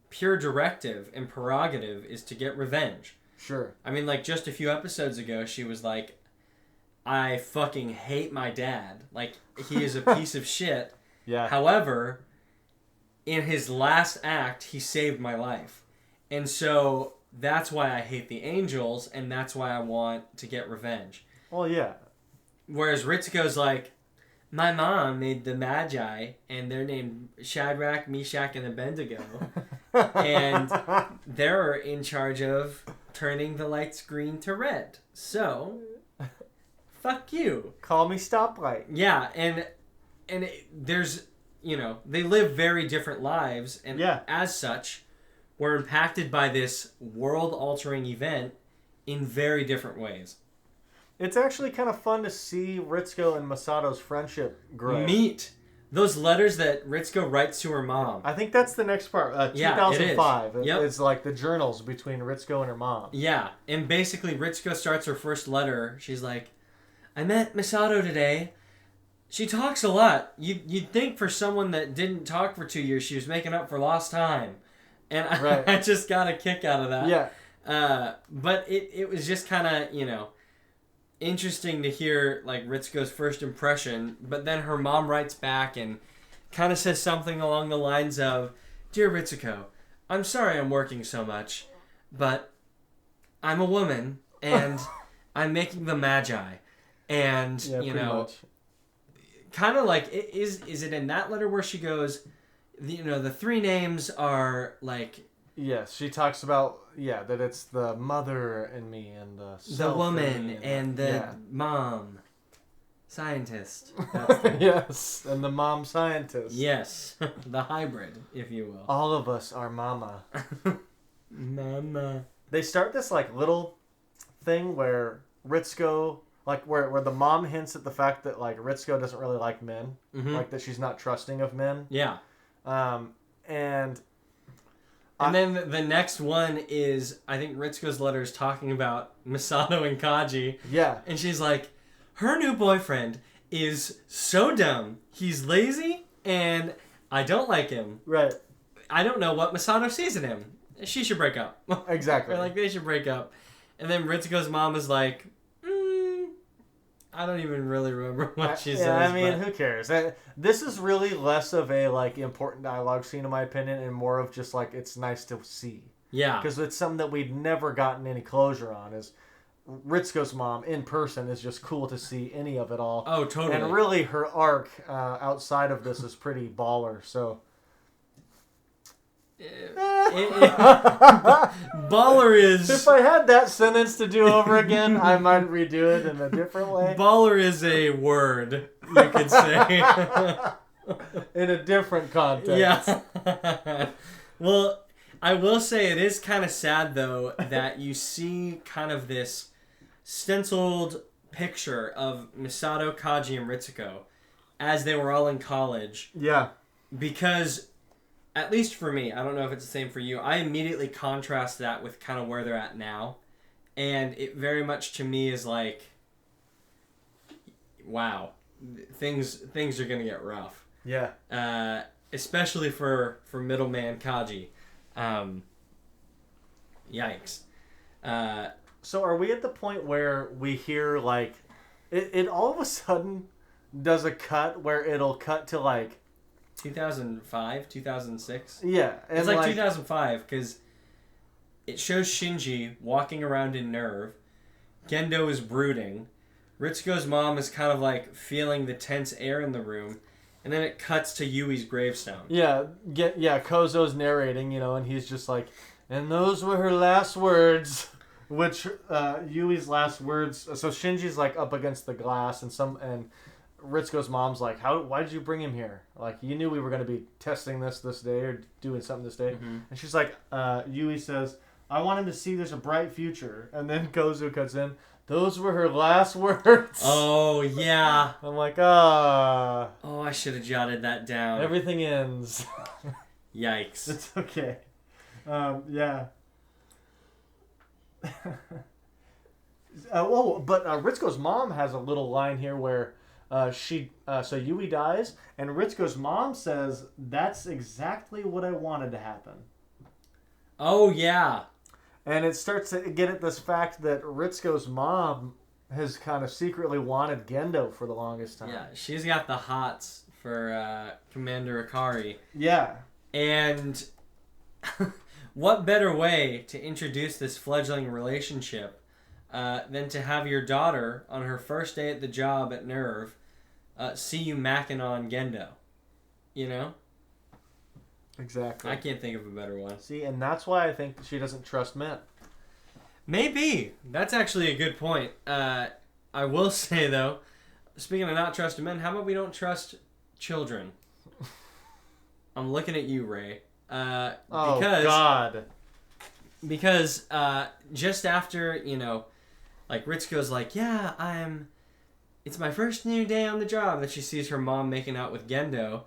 pure directive and prerogative is to get revenge. Sure. I mean, like, just a few episodes ago, she was like, I fucking hate my dad. Like, he is a piece of shit. Yeah. However, in his last act, he saved my life. And so that's why I hate the angels, and that's why I want to get revenge. Well, yeah. Whereas Ritsuko's like, my mom made the Magi, and they're named Shadrach, Meshach, and Abednego. And they're in charge of turning the lights green to red. So, fuck you. Call me stoplight. Yeah, and there's, you know, they live very different lives, and as such, we're impacted by this world-altering event in very different ways. It's actually kind of fun to see Ritsuko and Masato's friendship grow. Meet Those letters that Ritsuko writes to her mom. I think that's the next part. 2005. It is. It's like the journals between Ritsuko and her mom. Yeah, and basically Ritsuko starts her first letter. She's like, I met Misato today. She talks a lot. You'd think for someone that didn't talk for 2 years, she was making up for lost time. And I just got a kick out of that. Yeah. But it was just kind of, interesting to hear like Ritsuko's first impression, but then her mom writes back and kind of says something along the lines of, Dear Ritsuko, I'm sorry I'm working so much, but I'm a woman and I'm making the magi. And, kind of like, is it in that letter where she goes, the three names are like... Yes, she talks about, that it's the mother in me and the woman and the mom scientist. Yes, and the mom scientist. Yes, the hybrid, if you will. All of us are mama. Mama. They start this like little thing where Ritsuko, like where the mom hints at the fact that like Ritsuko doesn't really like men, like that she's not trusting of men. Yeah. And then the next one is, I think Ritsuko's letter is talking about Misato and Kaji. Yeah. And she's like, her new boyfriend is so dumb. He's lazy and I don't like him. Right. I don't know what Misato sees in him. She should break up. Exactly. Or like, they should break up. And then Ritsuko's mom is like, I don't even really remember what she says. I mean, who cares? This is really less of a like important dialogue scene, in my opinion, and more of just like it's nice to see. Yeah. Because it's something that we'd never gotten any closure on. Is Ritsuko's mom in person is just cool to see any of it all. Oh, totally. And really, her arc outside of this is pretty baller. So. Baller is... If I had that sentence to do over again, I might redo it in a different way. Baller is a word, you could say. In a different context. Yeah. Well, I will say it is kind of sad, though, that you see kind of this stenciled picture of Misato, Kaji, and Ritsuko as they were all in college. Yeah. Because... At least for me, I don't know if it's the same for you, I immediately contrast that with kind of where they're at now. And it very much to me is like, wow, things are going to get rough. Yeah. Especially for middleman Kaji. Yikes. So are we at the point where we hear like, it all of a sudden does a cut where it'll cut to like, 2005, 2006? Yeah. And it's like 2005 because it shows Shinji walking around in Nerv. Gendo is brooding. Ritsuko's mom is kind of like feeling the tense air in the room. And then it cuts to Yui's gravestone. Yeah, Kozo's narrating, and he's just like, and those were her last words. Which, Yui's last words... So Shinji's like up against the glass and Ritsuko's mom's like, why did you bring him here? Like, you knew we were going to be testing this day or doing something this day. Mm-hmm. And she's like, Yui says, I want him to see there's a bright future. And then Kozu cuts in, those were her last words. Oh, yeah. I'm like, ah. Oh, I should have jotted that down. Everything ends. Yikes. It's okay. Yeah. But Ritsuko's mom has a little line here where... So Yui dies, and Ritsuko's mom says, that's exactly what I wanted to happen. Oh, yeah. And it starts to get at this fact that Ritsuko's mom has kind of secretly wanted Gendo for the longest time. Yeah, she's got the hots for Commander Ikari. Yeah. And what better way to introduce this fledgling relationship than to have your daughter, on her first day at the job at Nerv, see you macking on Gendo. You know? Exactly. I can't think of a better one. See, and that's why I think she doesn't trust men. Maybe. That's actually a good point. I will say, though, speaking of not trusting men, how about we don't trust children? I'm looking at you, Ray. Oh, God. Because just after, like, Ritsuko's like, yeah, it's my first new day on the job. That she sees her mom making out with Gendo.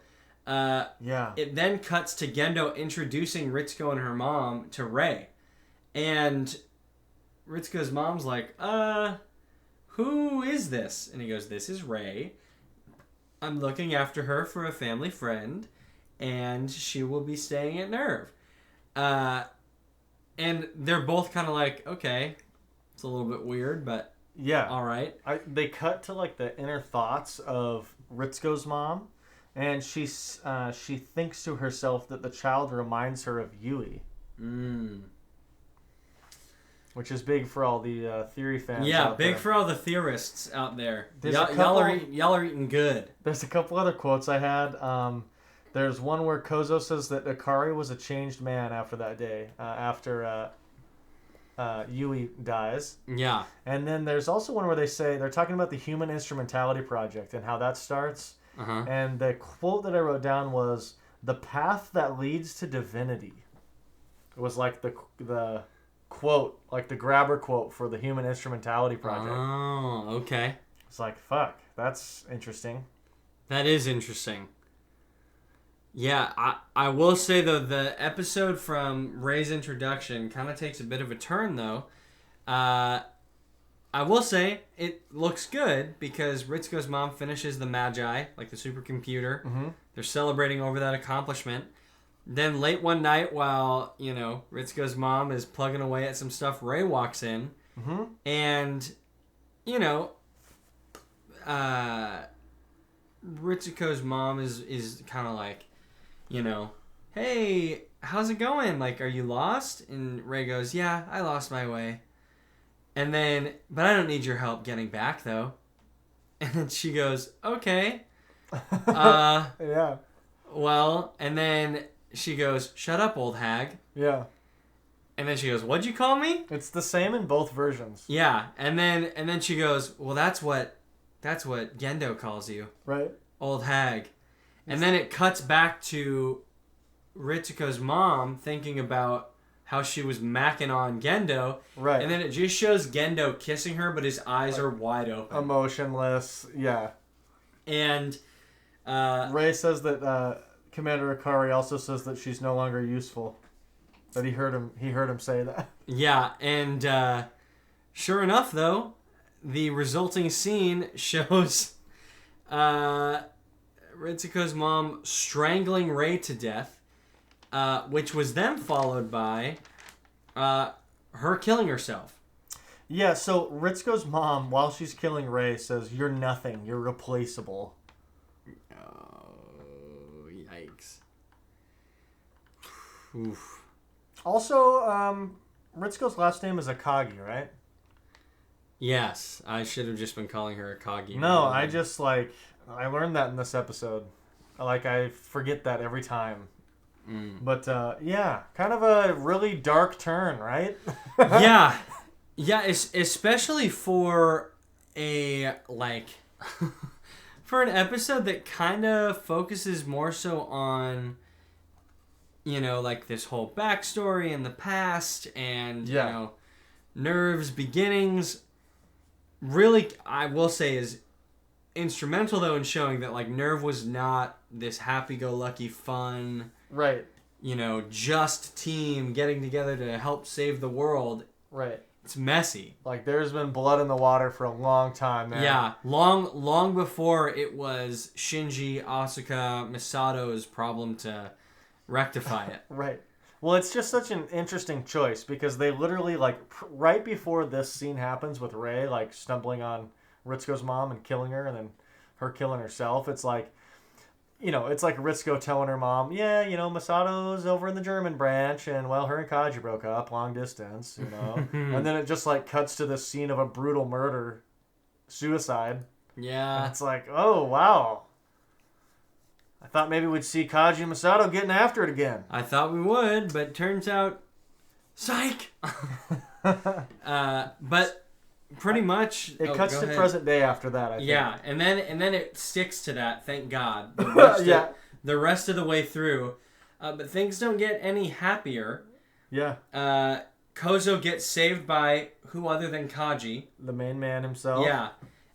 It then cuts to Gendo introducing Ritsuko and her mom to Rei. And Ritsuko's mom's like, who is this? And he goes, this is Rei. I'm looking after her for a family friend, and she will be staying at Nerv. And they're both kind of like, okay, it's a little bit weird, but all right. They cut to like the inner thoughts of Ritsuko's mom, and she thinks to herself that the child reminds her of Yui. Which is big for all the theory fans. Yeah, out big there. for all the theorists out there. Y'all are eating good. There's a couple other quotes I had. There's one where Kozo says that Akari was a changed man after that day, after Yui dies. Yeah. And then there's also one where they're talking about the Human Instrumentality Project and how that starts. And the quote that I wrote down was, "The path that leads to divinity." It was like the quote, like the grabber quote for the Human Instrumentality Project. Oh, okay. It's like, fuck, that's interesting. That is interesting. Yeah, I will say, though, the episode from Rei's introduction kind of takes a bit of a turn, though. I will say it looks good because Ritsuko's mom finishes the Magi, like the supercomputer. They're celebrating over that accomplishment. Then late one night, while, Ritsuko's mom is plugging away at some stuff, Rei walks in. And, Ritsuko's mom is kind of like, hey, how's it going? Like, are you lost? And Rei goes, yeah, I lost my way. And then, but I don't need your help getting back, though. And then she goes, okay. Yeah. Well, and then she goes, shut up, old hag. Yeah. And then she goes, what'd you call me? It's the same in both versions. Yeah. And then she goes, well, that's what Gendo calls you. Right. Old hag. And then it cuts back to Ritsuko's mom thinking about how she was macking on Gendo. Right. And then it just shows Gendo kissing her, but his eyes are wide open. Emotionless. Yeah. And Rei says that Commander Akari also says that she's no longer useful. That he heard him say that. Yeah, and sure enough, though, the resulting scene shows Ritsuko's mom strangling Rei to death, which was then followed by her killing herself. Yeah, so Ritsuko's mom, while she's killing Rei, says, "You're nothing. You're replaceable." Oh, yikes. Oof. Also, Ritsuko's last name is Akagi, right? Yes, I should have just been calling her Akagi. No, I learned that in this episode. I forget that every time. But, yeah, kind of a really dark turn, right? Yeah, especially for for an episode that kind of focuses more so on, this whole backstory in the past and, Nerv's beginnings. Really, I will say, is instrumental, though, in showing that, Nerv was not this happy-go-lucky, fun, right, just team getting together to help save the world. Right. It's messy. There's been blood in the water for a long time, man. Yeah, long before it was Shinji, Asuka, Misato's problem to rectify it. Right. Well, it's just such an interesting choice because they literally, right before this scene happens with Rei, stumbling on Ritsuko's mom and killing her and then her killing herself, it's it's like Ritsuko telling her mom, yeah, Misato's over in the German branch and, well, her and Kaji broke up long distance, and then it just, cuts to this scene of a brutal murder, suicide. Yeah. And it's like, oh, wow. I thought maybe we'd see Kaji and Misato getting after it again. I thought we would, but turns out, psych! But pretty much... It cuts to present day after that, I think. Yeah, and then it sticks to that, thank God. The rest of the way through. But things don't get any happier. Yeah. Kozo gets saved by who other than Kaji? The main man himself. Yeah.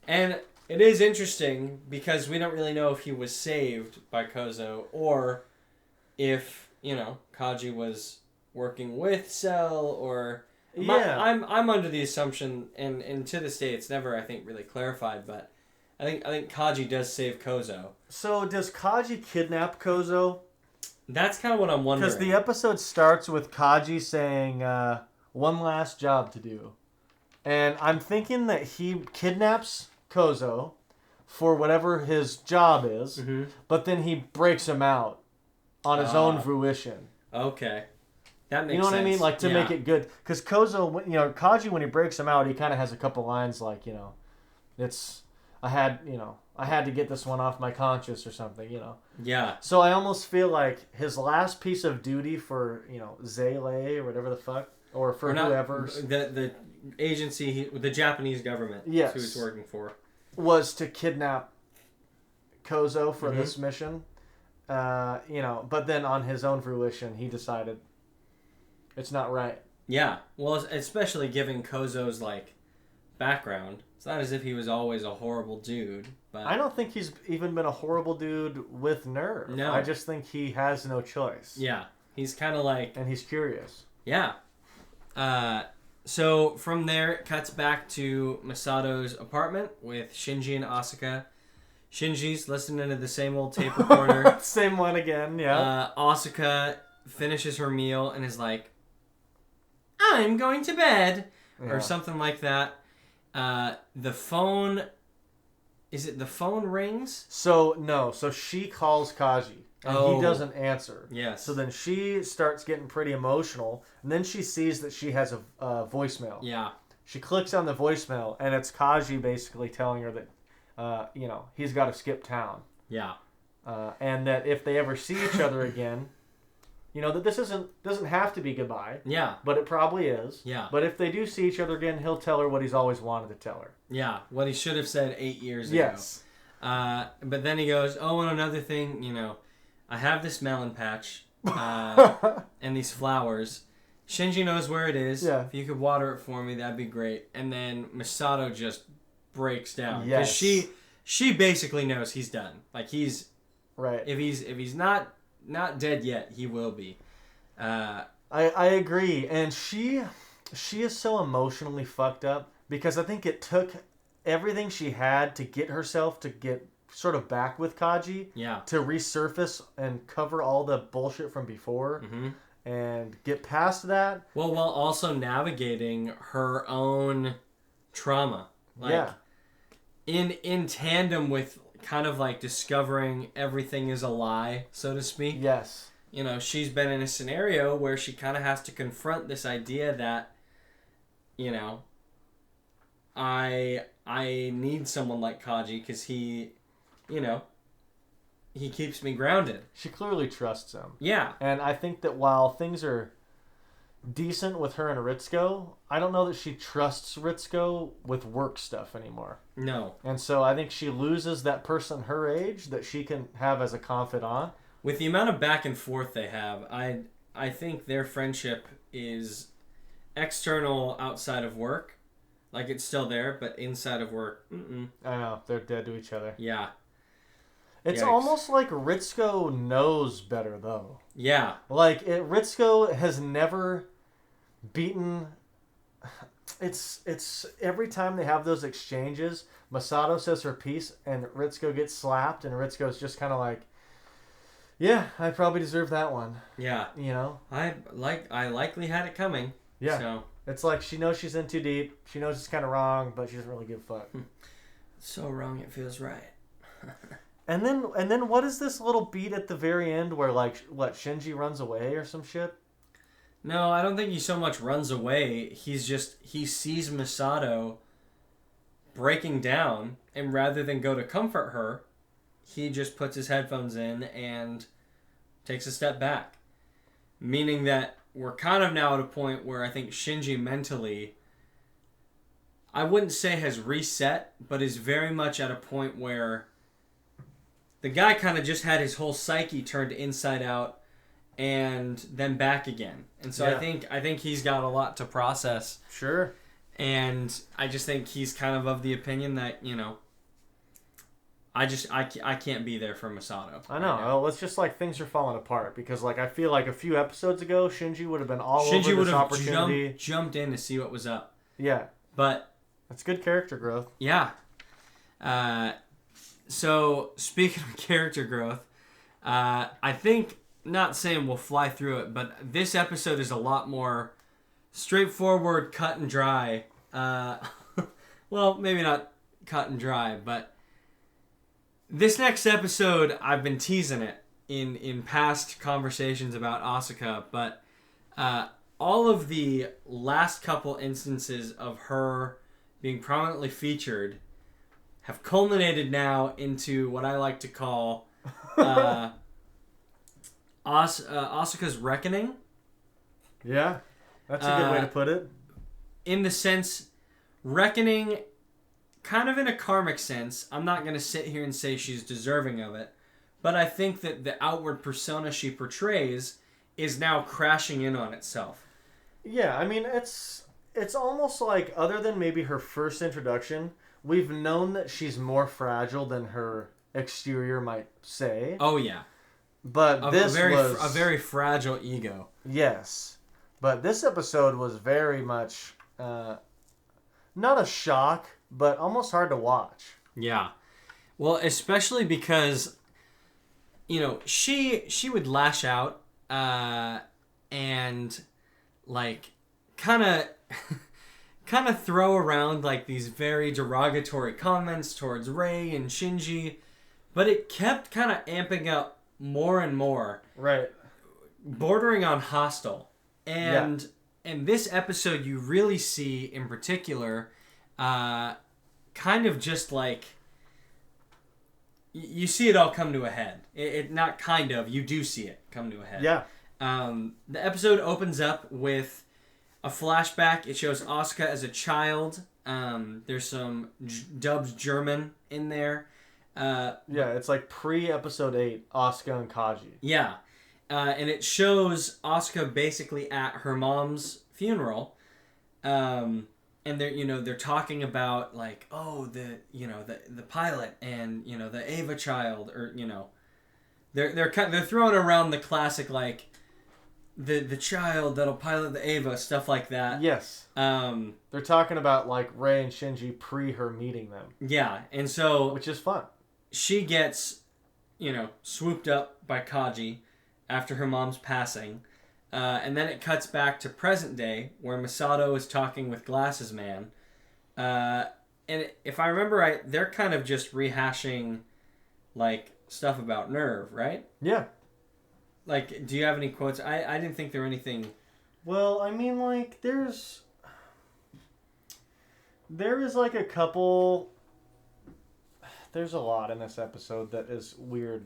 And It is interesting because we don't really know if he was saved by Kozo or if, Kaji was working with Cell or... Yeah. I'm under the assumption, and to this day it's never, I think, really clarified, but I think Kaji does save Kozo. So does Kaji kidnap Kozo? That's kind of what I'm wondering. Because the episode starts with Kaji saying, one last job to do. And I'm thinking that he kidnaps Kozo for whatever his job is, but then he breaks him out on his own fruition. Okay. That makes sense. You know what I mean? Like, to make it good. Because Kozo, Kaji, when he breaks him out, he kind of has a couple lines like, I had to get this one off my conscience or something, Yeah. So I almost feel like his last piece of duty for, Zele or whatever the fuck, or for whoever. The agency, the Japanese government who he's working for. Was to kidnap Kozo for this mission. But then on his own fruition, he decided it's not right. Yeah. Well, especially given Kozo's, background. It's not as if he was always a horrible dude, but... I don't think he's even been a horrible dude with Nerv. No. I just think he has no choice. Yeah. He's kind of like... And he's curious. Yeah. So from there, it cuts back to Masato's apartment with Shinji and Asuka. Shinji's listening to the same old tape recorder. Same one again, yeah. Asuka finishes her meal and is like, I'm going to bed. Yeah. Or something like that. The phone... Is it the phone rings? So she calls Kaji. And he doesn't answer. Yes. So then she starts getting pretty emotional. And then she sees that she has a voicemail. Yeah. She clicks on the voicemail. And it's Kaji basically telling her that, he's got to skip town. Yeah. And that if they ever see each other again, that this doesn't have to be goodbye. Yeah. But it probably is. Yeah. But if they do see each other again, he'll tell her what he's always wanted to tell her. Yeah. What he should have said 8 years ago. Yes. But then he goes, and another thing, I have this melon patch and these flowers. Shinji knows where it is. Yeah. If you could water it for me, that'd be great. And then Masato just breaks down. Yes. Because she basically knows he's done. Like, he's... Right. If he's not dead yet, he will be. I agree. And she is so emotionally fucked up because I think it took everything she had to get herself to get sort of back with Kaji. Yeah. To resurface and cover all the bullshit from before. Mm-hmm. And get past that. Well, while also navigating her own trauma. In tandem with kind of discovering everything is a lie, so to speak. Yes. She's been in a scenario where she kind of has to confront this idea that, I need someone like Kaji because he keeps me grounded. She clearly trusts him. Yeah. And I think that while things are decent with her and Ritsuko, I don't know that she trusts Ritsuko with work stuff anymore. No. And so I think she loses that person her age that she can have as a confidant. With the amount of back and forth they have, I think their friendship is external outside of work. It's still there, but inside of work, I know. They're dead to each other. Yeah. It's almost like Ritsuko knows better, though. Yeah. Ritsuko has never beaten... It's every time they have those exchanges, Masato says her piece, and Ritsuko gets slapped, and Ritsuko's just kind of like, yeah, I probably deserve that one. Yeah. I likely had it coming. Yeah. So. It's like she knows she's in too deep. She knows it's kind of wrong, but she doesn't really give a fuck. So wrong it feels right. And then what is this little beat at the very end where Shinji runs away or some shit? No, I don't think he so much runs away. He sees Masato breaking down, and rather than go to comfort her, he just puts his headphones in and takes a step back. Meaning that we're kind of now at a point where I think Shinji mentally, I wouldn't say has reset, but is very much at a point where the guy kind of just had his whole psyche turned inside out and then back again. And so yeah. I think he's got a lot to process. Sure. And I just think he's kind of the opinion that, I can't be there for Masato. I know. Well, it's just like things are falling apart because like I feel like a few episodes ago, Shinji would have been all over this opportunity. Jumped in to see what was up. Yeah. But that's good character growth. Yeah. So speaking of character growth, I think, not saying we'll fly through it, but this episode is a lot more straightforward, cut and dry. Well, maybe not cut and dry, but this next episode, I've been teasing it in past conversations about Asuka, but all of the last couple instances of her being prominently featured have culminated now into what I like to call Asuka's reckoning. Yeah, that's a good way to put it. In the sense, reckoning, kind of in a karmic sense. I'm not going to sit here and say she's deserving of it, but I think that the outward persona she portrays is now crashing in on itself. Yeah, I mean, it's almost like, other than maybe her first introduction, we've known that she's more fragile than her exterior might say. Oh, yeah. But this was a very fragile ego. Yes. But this episode was very much not a shock, but almost hard to watch. Yeah. Well, especially because, you know, she would lash out and like kind of throw around like these very derogatory comments towards Rei and Shinji, but it kept kind of amping up more and more. Right. Bordering on hostile. And this episode you really see in particular kind of just like you see it all come to a head. It not kind of, you do see it come to a head. Yeah. The episode opens up with a flashback. It shows Asuka as a child. There's some dubbed German in there. Yeah, it's like pre-episode 8, Asuka and Kaji. Yeah. And it shows Asuka basically at her mom's funeral. And they're talking about like, oh, the pilot and, the Ava child, or, they're throwing around the classic, like, the child that'll pilot the Ava, stuff like that. Yes. They're talking about like Rei and Shinji pre her meeting them. Yeah, and so, which is fun. She gets, swooped up by Kaji after her mom's passing. And then it cuts back to present day, where Masato is talking with Glasses Man. And if I remember right, they're kind of just rehashing, like, stuff about Nerv, right? Yeah. Like, do you have any quotes? I didn't think there were anything... Well, I mean, like, there is, like, a couple... There's a lot in this episode that is weird.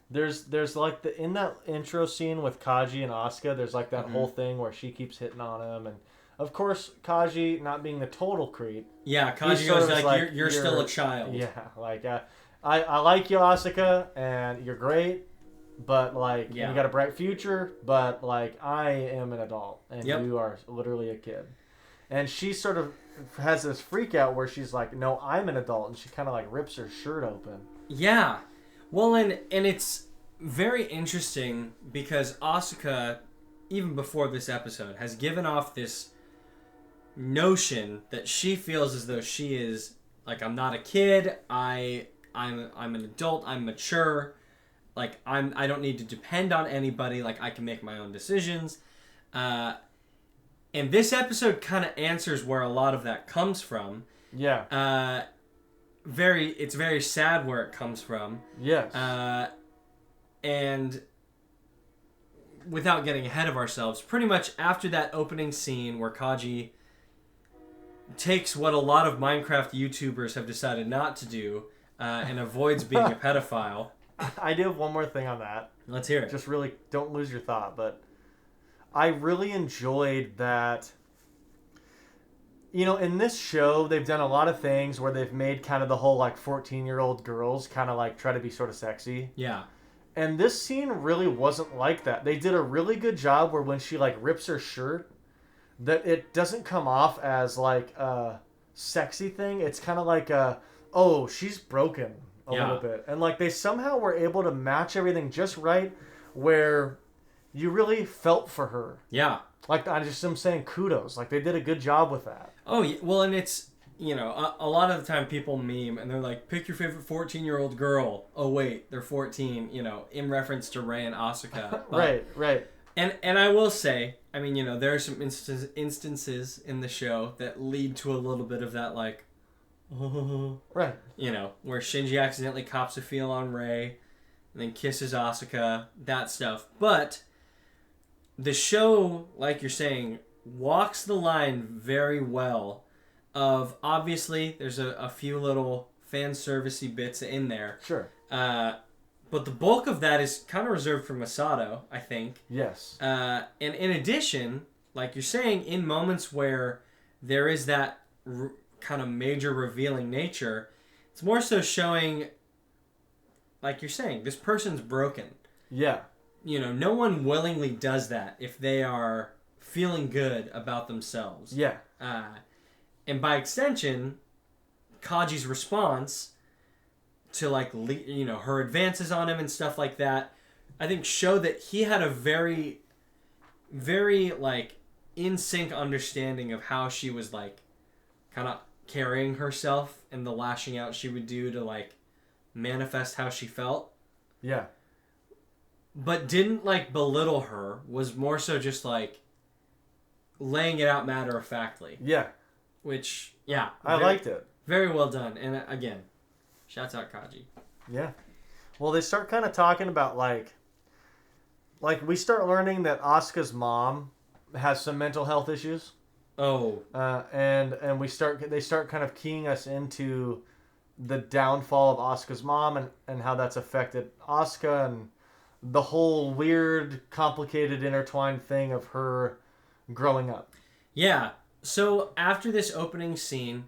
There's like in that intro scene with Kaji and Asuka, there's like that whole thing where she keeps hitting on him, and of course Kaji, not being the total creep. Yeah, Kaji goes like, you're still a child. Yeah, like I like you, Asuka, and you're great, but like you got a bright future, but like I am an adult and you are literally a kid. And she sort of has this freak out where she's like, no, I'm an adult, and she kind of like rips her shirt open. Yeah. Well, and it's very interesting because Asuka, even before this episode, has given off this notion that she feels as though she is like, I'm not a kid, I'm an adult, I'm mature, like I don't need to depend on anybody, like I can make my own decisions. And this episode kind of answers where a lot of that comes from. Yeah. It's very sad where it comes from. Yes. And without getting ahead of ourselves, pretty much after that opening scene where Kaji takes what a lot of Minecraft YouTubers have decided not to do and avoids being a pedophile. I do have one more thing on that. Let's hear it. Just really don't lose your thought, but I really enjoyed that. In this show, they've done a lot of things where they've made kind of the whole, like, 14-year-old girls kind of, like, try to be sort of sexy. Yeah. And this scene really wasn't like that. They did a really good job where when she, like, rips her shirt, that it doesn't come off as, like, a sexy thing. It's kind of like oh, she's broken. a little bit. And like they somehow were able to match everything just right where you really felt for her. Yeah. Like I'm saying kudos. Like they did a good job with that. Oh, yeah. Well, and it's, you know, a lot of the time people meme and they're like, pick your favorite 14-year-old girl. Oh, wait, they're 14, you know, in reference to Rei and Asuka. But, right. And I will say, I mean, you know, there are some instances in the show that lead to a little bit of that, like, right. You know, where Shinji accidentally cops a feel on Rei and then kisses Asuka, that stuff. But the show, like you're saying, walks the line very well of, obviously, there's a few little fan servicey bits in there. Sure. But the bulk of that is kind of reserved for Masato, I think. Yes. And in addition, like you're saying, in moments where there is that kind of major revealing nature, it's more so showing, like you're saying, this person's broken. Yeah. You know, no one willingly does that if they are feeling good about themselves. Yeah. And by extension, Kaji's response to, like, you know, her advances on him and stuff like that, I think show that he had a very, very, like, in sync understanding of how she was, like, kind of carrying herself and the lashing out she would do to, like, manifest how she felt. Yeah. But didn't, like, belittle her, was more so just, like, laying it out matter-of-factly. Yeah. Which, yeah. I liked it. Very well done. And, again, shouts out Kaji. Yeah. Well, they start kind of talking about, like we start learning that Asuka's mom has some mental health issues. Oh. And they start kind of keying us into the downfall of Asuka's mom and how that's affected Asuka and the whole weird, complicated, intertwined thing of her growing up. Yeah. So after this opening scene,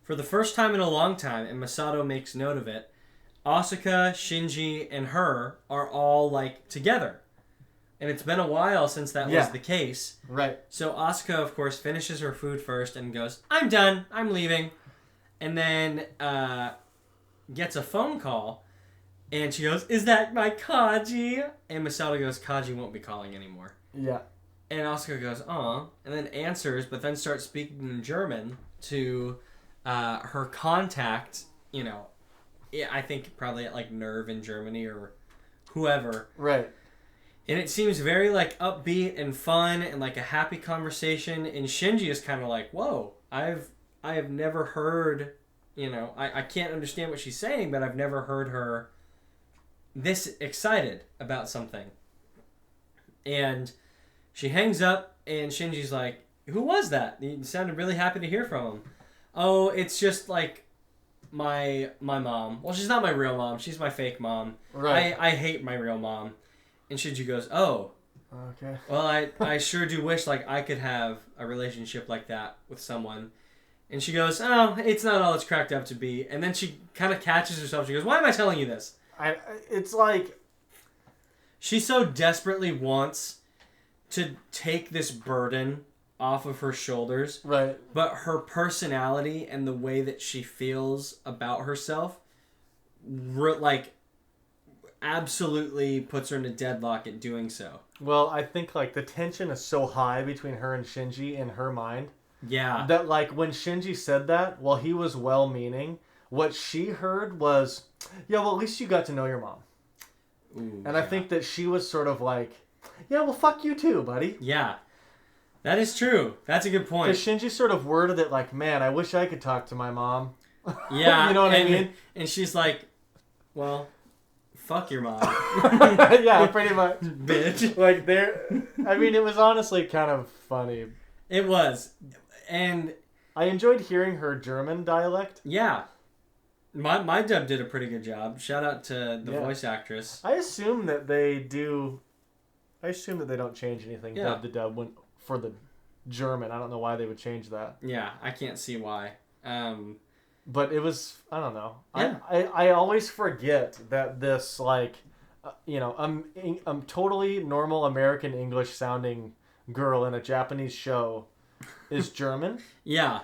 for the first time in a long time, and Masato makes note of it, Asuka, Shinji, and her are all, like, together. And it's been a while since that was the case. Right. So Asuka, of course, finishes her food first and goes, I'm done. I'm leaving. And then gets a phone call. And she goes, is that my Kaji? And Masato goes, Kaji won't be calling anymore. Yeah. And Asuka goes, aw. And then answers, but then starts speaking in German to her contact, you know, I think probably at, like, Nerv in Germany or whoever. Right. And it seems very, like, upbeat and fun and, like, a happy conversation. And Shinji is kind of like, whoa, I have never heard, you know, I can't understand what she's saying, but I've never heard her this excited about something. And she hangs up, and Shinji's like, who was that? You sounded really happy to hear from him. Oh, it's just, like, my mom. Well, she's not my real mom. She's my fake mom. Right. I hate my real mom. And Shinji goes, oh. Okay. Well, I sure do wish, like, I could have a relationship like that with someone. And she goes, oh, it's not all it's cracked up to be. And then she kind of catches herself. She goes, why am I telling you this? It's like... She so desperately wants to take this burden off of her shoulders. Right. But her personality and the way that she feels about herself, like, absolutely puts her in a deadlock at doing so. Well, I think, like, the tension is so high between her and Shinji in her mind. Yeah. That, like, when Shinji said that, while he was well-meaning, what she heard was, yeah, well, at least you got to know your mom. Ooh, and I think that she was sort of like, yeah, well, fuck you too, buddy. Yeah. That is true. That's a good point. Because Shinji sort of worded it like, man, I wish I could talk to my mom. Yeah. You know what I mean? And she's like, well, fuck your mom. Yeah, pretty much. Bitch. Like, I mean, it was honestly kind of funny. It was. And I enjoyed hearing her German dialect. Yeah. My dub did a pretty good job. Shout out to the voice actress. I assume that they do... I assume that they don't change anything dub to dub for the German. I don't know why they would change that. Yeah, I can't see why. But it was... I don't know. Yeah. I always forget that this, like... I'm totally normal American English sounding girl in a Japanese show is German. Yeah.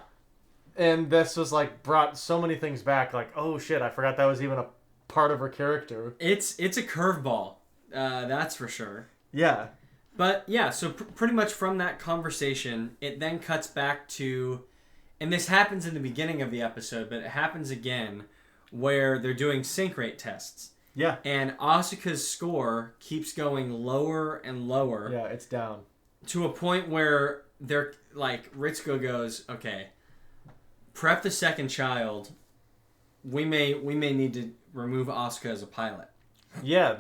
And this was like brought so many things back. Like, oh shit, I forgot that was even part of her character. It's a curveball, that's for sure. Yeah. But yeah, so pretty much from that conversation, it then cuts back to, and this happens in the beginning of the episode, but it happens again, where they're doing sync rate tests. Yeah. And Asuka's score keeps going lower and lower. Yeah, it's down. To a point where they're like, Ritsuko goes, okay, prep the second child. We may need to remove Asuka as a pilot. Yeah,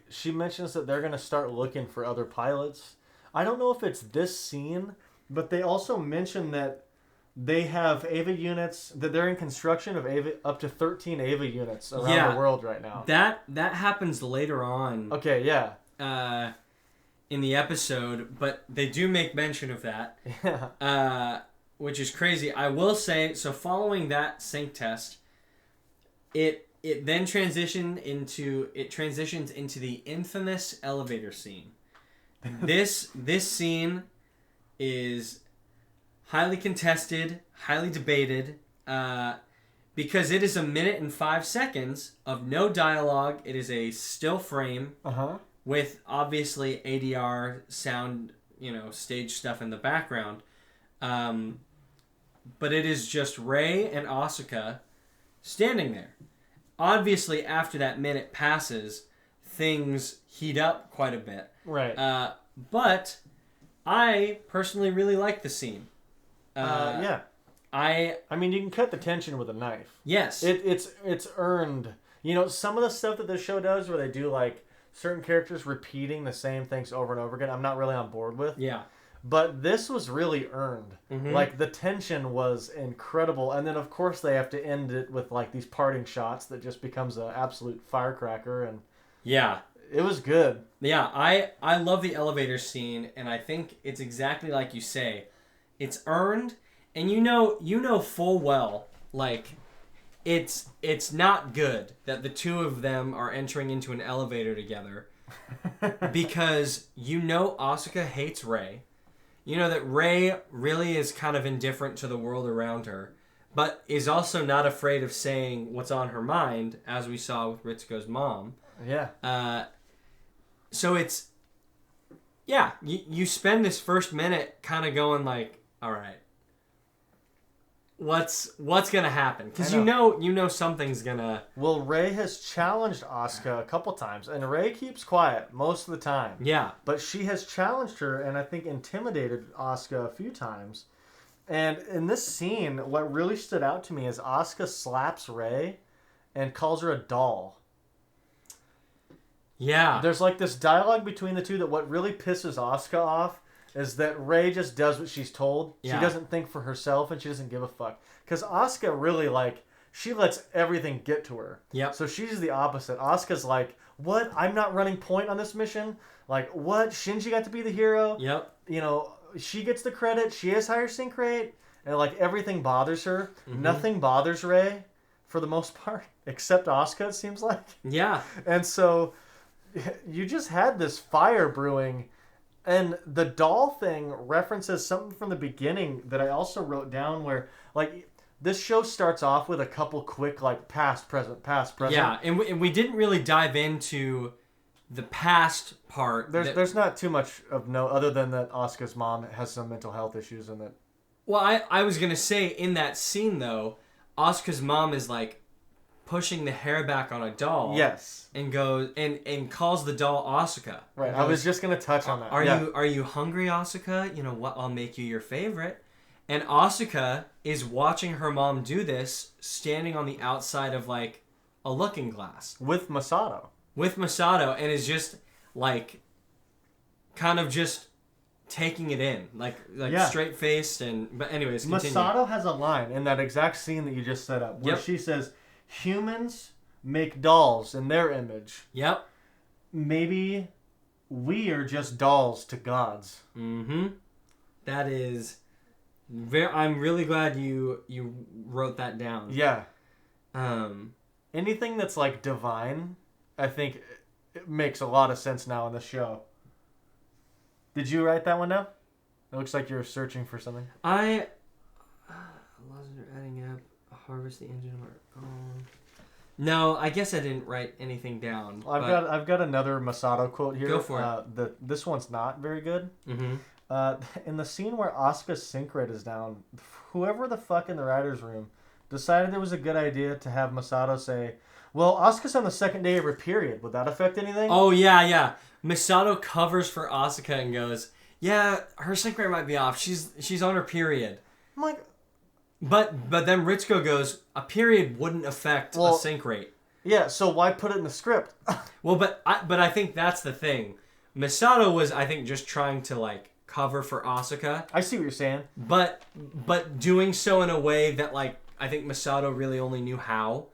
she mentions that they're going to start looking for other pilots. I don't know if it's this scene, but they also mention that they have Ava units, that they're in construction of Ava, up to 13 Ava units around the world right now. That happens later on. Okay, yeah. In the episode, but they do make mention of that. Yeah. Which is crazy. I will say, so following that sync test, it then transitions into the infamous elevator scene. This scene is highly contested, highly debated, because it is 1 minute and 5 seconds of no dialogue. It is a still frame with obviously ADR sound, stage stuff in the background. But it is just Rei and Asuka standing there. Obviously, after that minute passes, things heat up quite a bit. Right. But I personally really like the scene. Yeah. I mean, you can cut the tension with a knife. Yes. It's earned. Some of the stuff that this show does where they do like certain characters repeating the same things over and over again, I'm not really on board with. Yeah. But this was really earned. Mm-hmm. Like, the tension was incredible. And then, of course, they have to end it with, like, these parting shots that just becomes an absolute firecracker. And yeah. It was good. Yeah, I love the elevator scene, and I think it's exactly like you say. It's earned, and you know full well, like, it's not good that the two of them are entering into an elevator together because Asuka hates Rei. You know that Rei really is kind of indifferent to the world around her, but is also not afraid of saying what's on her mind, as we saw with Ritsuko's mom. Yeah. So it's, yeah, you spend this first minute kind of going like, all right, what's gonna happen? Because you know something's gonna. Well, Rei has challenged Asuka a couple times, and Rei keeps quiet most of the time. Yeah. But she has challenged her, and I think intimidated Asuka a few times. And in this scene, what really stood out to me is Asuka slaps Rei and calls her a doll. Yeah. There's like this dialogue between the two that what really pisses Asuka off is that Rei just does what she's told. Yeah. She doesn't think for herself, and she doesn't give a fuck. Because Asuka really, she lets everything get to her. Yep. So she's the opposite. Asuka's like, what? I'm not running point on this mission? Like, what? Shinji got to be the hero? Yep. She gets the credit. She has higher sync rate. And, everything bothers her. Mm-hmm. Nothing bothers Rei, for the most part, except Asuka, it seems like. Yeah. And so you just had this fire brewing, and the doll thing references something from the beginning that I also wrote down where, this show starts off with a couple quick, past, present, past, present. Yeah, and we didn't really dive into the past part. There's not too much of note other than that Asuka's mom has some mental health issues and that. Well, I was going to say, in that scene, though, Asuka's mom is, pushing the hair back on a doll. Yes. And goes and calls the doll Asuka. Right. I was just gonna touch on that. Are you hungry, Asuka? What? I'll make you your favorite. And Asuka is watching her mom do this, standing on the outside of a looking glass with Masato. And is just kind of just taking it in, straight faced. But anyways, continue. Masato has a line in that exact scene that you just set up where she says, humans make dolls in their image. Yep. Maybe we are just dolls to gods. Mm-hmm. That is I'm really glad you wrote that down. Yeah. Anything that's divine, I think it makes a lot of sense now in the show. Did you write that one down? It looks like you're searching for something. Adding up. Harvest the engine of our own. No, I guess I didn't write anything down. I've got another Masato quote here. Go for it. This one's not very good. Mm-hmm. In the scene where Asuka's sync rate is down, whoever the fuck in the writer's room decided it was a good idea to have Masato say, well, Asuka's on the second day of her period. Would that affect anything? Oh, yeah. Masato covers for Asuka and goes, yeah, her sync rate might be off. She's on her period. I'm like... But then Ritsuko goes, a period wouldn't affect a sync rate. Yeah, so why put it in the script? Well, but I think that's the thing. Masato was, I think, just trying to, like, cover for Asuka. I see what you're saying. But doing so in a way that, like, I think Masato really only knew how.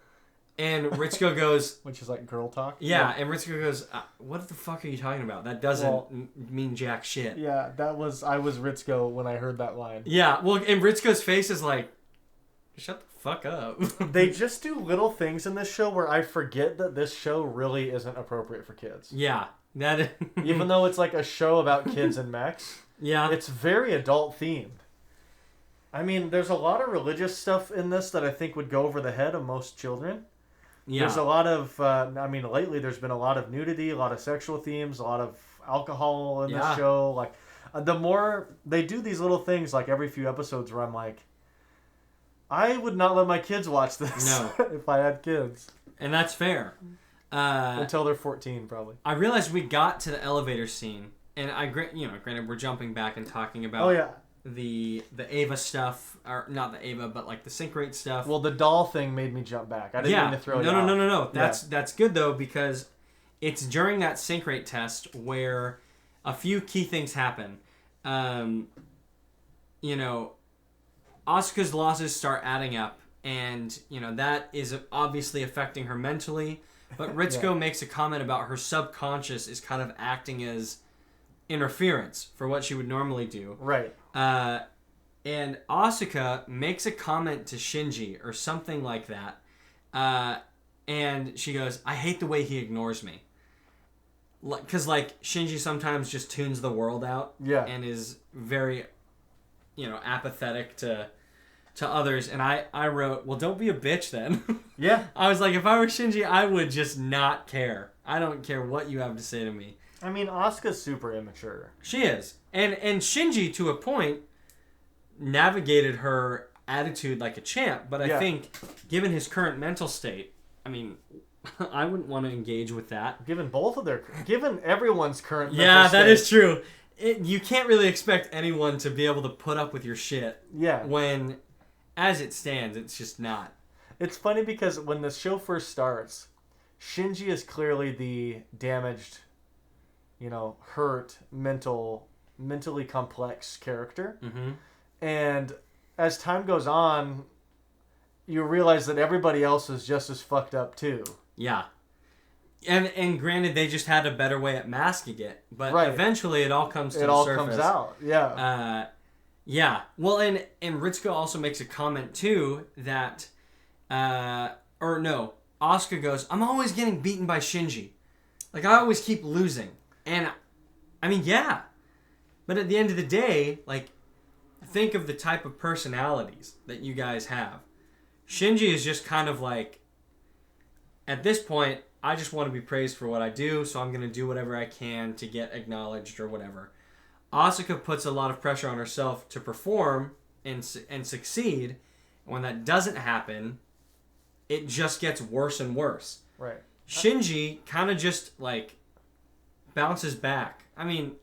And Ritsuko goes... Which is like girl talk? Yeah, and Ritsuko goes, what the fuck are you talking about? That doesn't mean jack shit. Yeah, I was Ritsuko when I heard that line. Yeah, well, and Ritsuko's face is like, shut the fuck up. They just do little things in this show where I forget that this show really isn't appropriate for kids. Yeah. Even though it's like a show about kids and mechs. Yeah. It's very adult themed. I mean, there's a lot of religious stuff in this that I think would go over the head of most children. Yeah. There's a lot of, lately there's been a lot of nudity, a lot of sexual themes, a lot of alcohol in this show. Like, the more they do these little things, like every few episodes where I'm like, I would not let my kids watch this if I had kids. And that's fair. Until they're 14, probably. I realized we got to the elevator scene, and granted, we're jumping back and talking about the Ava stuff, or not the Ava, but like the sync rate stuff. Well, the doll thing made me jump back. I didn't mean to throw it out. No. That's good though, because it's during that sync rate test where a few key things happen. Asuka's losses start adding up, and that is obviously affecting her mentally. But Ritsuko makes a comment about her subconscious is kind of acting as interference for what she would normally do. Right. And Asuka makes a comment to Shinji or something like that. And she goes, I hate the way he ignores me. Because, Shinji sometimes just tunes the world out. Yeah. And is very, apathetic to others. And I wrote, well, don't be a bitch then. Yeah. I was like, if I were Shinji, I would just not care. I don't care what you have to say to me. I mean, Asuka's super immature. She is. And Shinji, to a point, navigated her attitude like a champ. But I think, given his current mental state, I mean, I wouldn't want to engage with that. Given everyone's current mental state. Yeah, that is true. You can't really expect anyone to be able to put up with your shit. Yeah. When, as it stands, it's just not. It's funny because when the show first starts, Shinji is clearly the damaged, hurt, mentally complex character. Mm-hmm. And as time goes on, you realize that everybody else is just as fucked up too. Yeah. And granted, they just had a better way at masking it. But eventually it all comes to the surface. It all comes out, yeah. Yeah. Well, and Ritsuko also makes a comment too that... Asuka goes, I'm always getting beaten by Shinji. Like, I always keep losing. And, I mean, yeah. But at the end of the day, think of the type of personalities that you guys have. Shinji is just kind of like, at this point, I just want to be praised for what I do, so I'm going to do whatever I can to get acknowledged or whatever. Asuka puts a lot of pressure on herself to perform and succeed. When that doesn't happen, it just gets worse and worse. Right. Shinji kind of just, bounces back. I mean,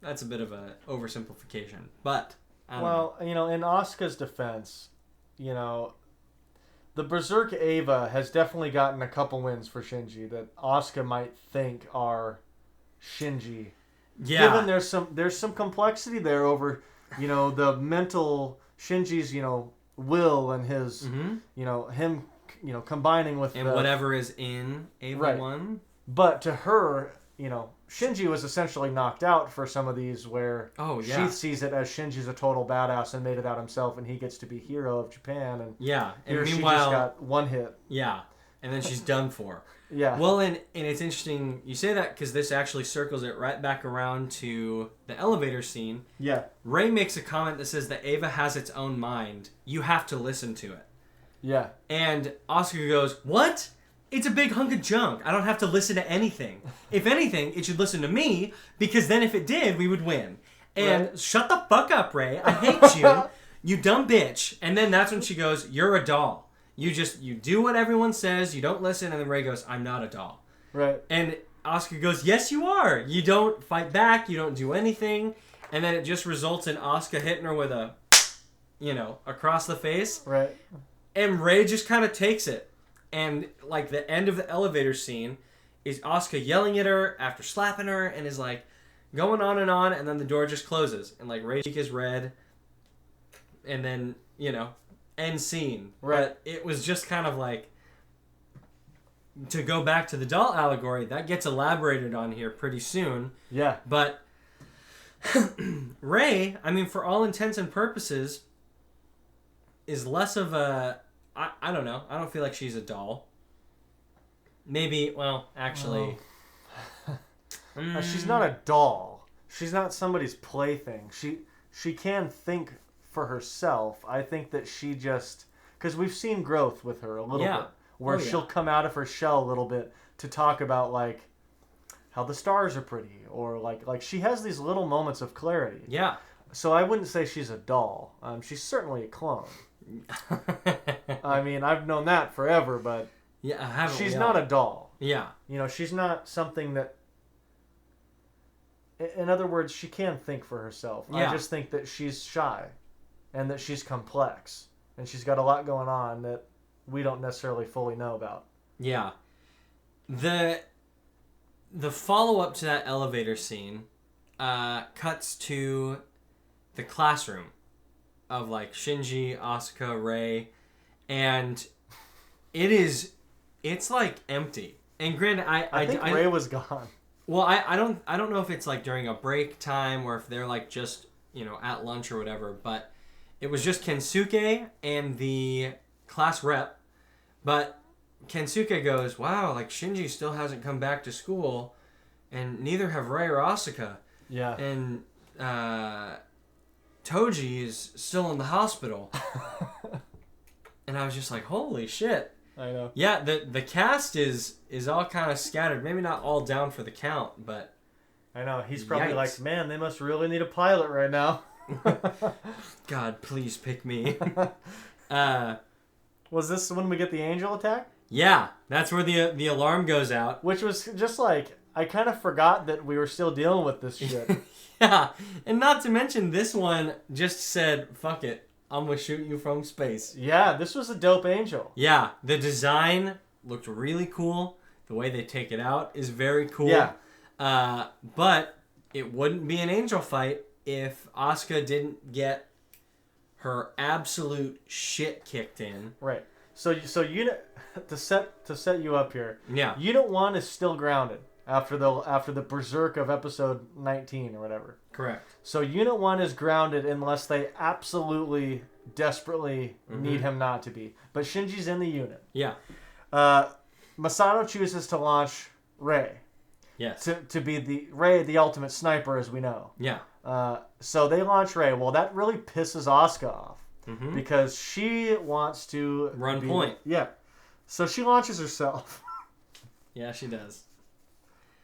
that's a bit of a oversimplification, but... in Asuka's defense, the Berserk Ava has definitely gotten a couple wins for Shinji that Asuka might think are Shinji. Yeah. Given there's some complexity there over, the mental Shinji's, will and his, him, combining with whatever is in Ava 1. But to her, Shinji was essentially knocked out for some of these where she sees it as Shinji's a total badass and made it out himself and he gets to be hero of Japan. And and meanwhile, she just got one hit. Yeah, and then she's done for. Yeah. Well, and it's interesting you say that because this actually circles it right back around to the elevator scene. Yeah. Rei makes a comment that says that Ava has its own mind. You have to listen to it. Yeah. And Asuka goes, what? It's a big hunk of junk. I don't have to listen to anything. If anything, it should listen to me, because then if it did, we would win. And right. Shut the fuck up, Ray. I hate you. You dumb bitch. And then that's when she goes, you're a doll. You do what everyone says. You don't listen. And then Ray goes, I'm not a doll. Right. And Asuka goes, yes, you are. You don't fight back. You don't do anything. And then it just results in Asuka hitting her with a, across the face. Right. And Ray just kind of takes it. And, like, the end of the elevator scene is Asuka yelling at her after slapping her and is, like, going on, and then the door just closes. And, like, Ray's cheek is red. And then, end scene. Right. But it was just kind of, like, to go back to the doll allegory, that gets elaborated on here pretty soon. Yeah. But Ray, I mean, for all intents and purposes, is less of a... I don't know. I don't feel like she's a doll. Maybe, well, actually... She's not a doll. She's not somebody's plaything. She can think for herself. I think that she just... Because we've seen growth with her a little bit. Where she'll come out of her shell a little bit to talk about, like, how the stars are pretty. Or, like she has these little moments of clarity. Yeah. So I wouldn't say she's a doll. She's certainly a clone. I mean, I've known that forever, but she's not a doll. Yeah. She's not something that... In other words, she can think for herself. Yeah. I just think that she's shy and that she's complex. And she's got a lot going on that we don't necessarily fully know about. Yeah. The follow-up to that elevator scene cuts to the classroom of, like, Shinji, Asuka, Rei, and it's like empty. And granted, I think Rei was gone. Well, I don't know if it's like during a break time or if they're like just at lunch or whatever, but it was just Kensuke and the class rep. But Kensuke goes, wow, like Shinji still hasn't come back to school, and neither have Rei or Asuka. Yeah. And Toji is still in the hospital. And I was just like, holy shit. I know. Yeah, the cast is all kind of scattered. Maybe not all down for the count, but... I know. He's probably like, man, they must really need a pilot right now. God, please pick me. Was this when we get the angel attack? Yeah, that's where the alarm goes out. Which was just like, I kind of forgot that we were still dealing with this shit. Yeah, and not to mention this one just said, fuck it, I'm going to shoot you from space. Yeah, this was a dope angel. Yeah, the design looked really cool. The way they take it out is very cool. Yeah. But it wouldn't be an angel fight if Asuka didn't get her absolute shit kicked in. Right. So unit to set you up here. Yeah. Unit 1 is still grounded after the berserk of episode 19 or whatever. Correct. So Unit 1 is grounded unless they absolutely desperately need him not to be. But Shinji's in the unit. Yeah. Masato chooses to launch Rei. Yes. To be the ultimate sniper, as we know. Yeah. So they launch Rei. Well, that really pisses Asuka off because she wants to run point. Yeah. So she launches herself. Yeah, she does.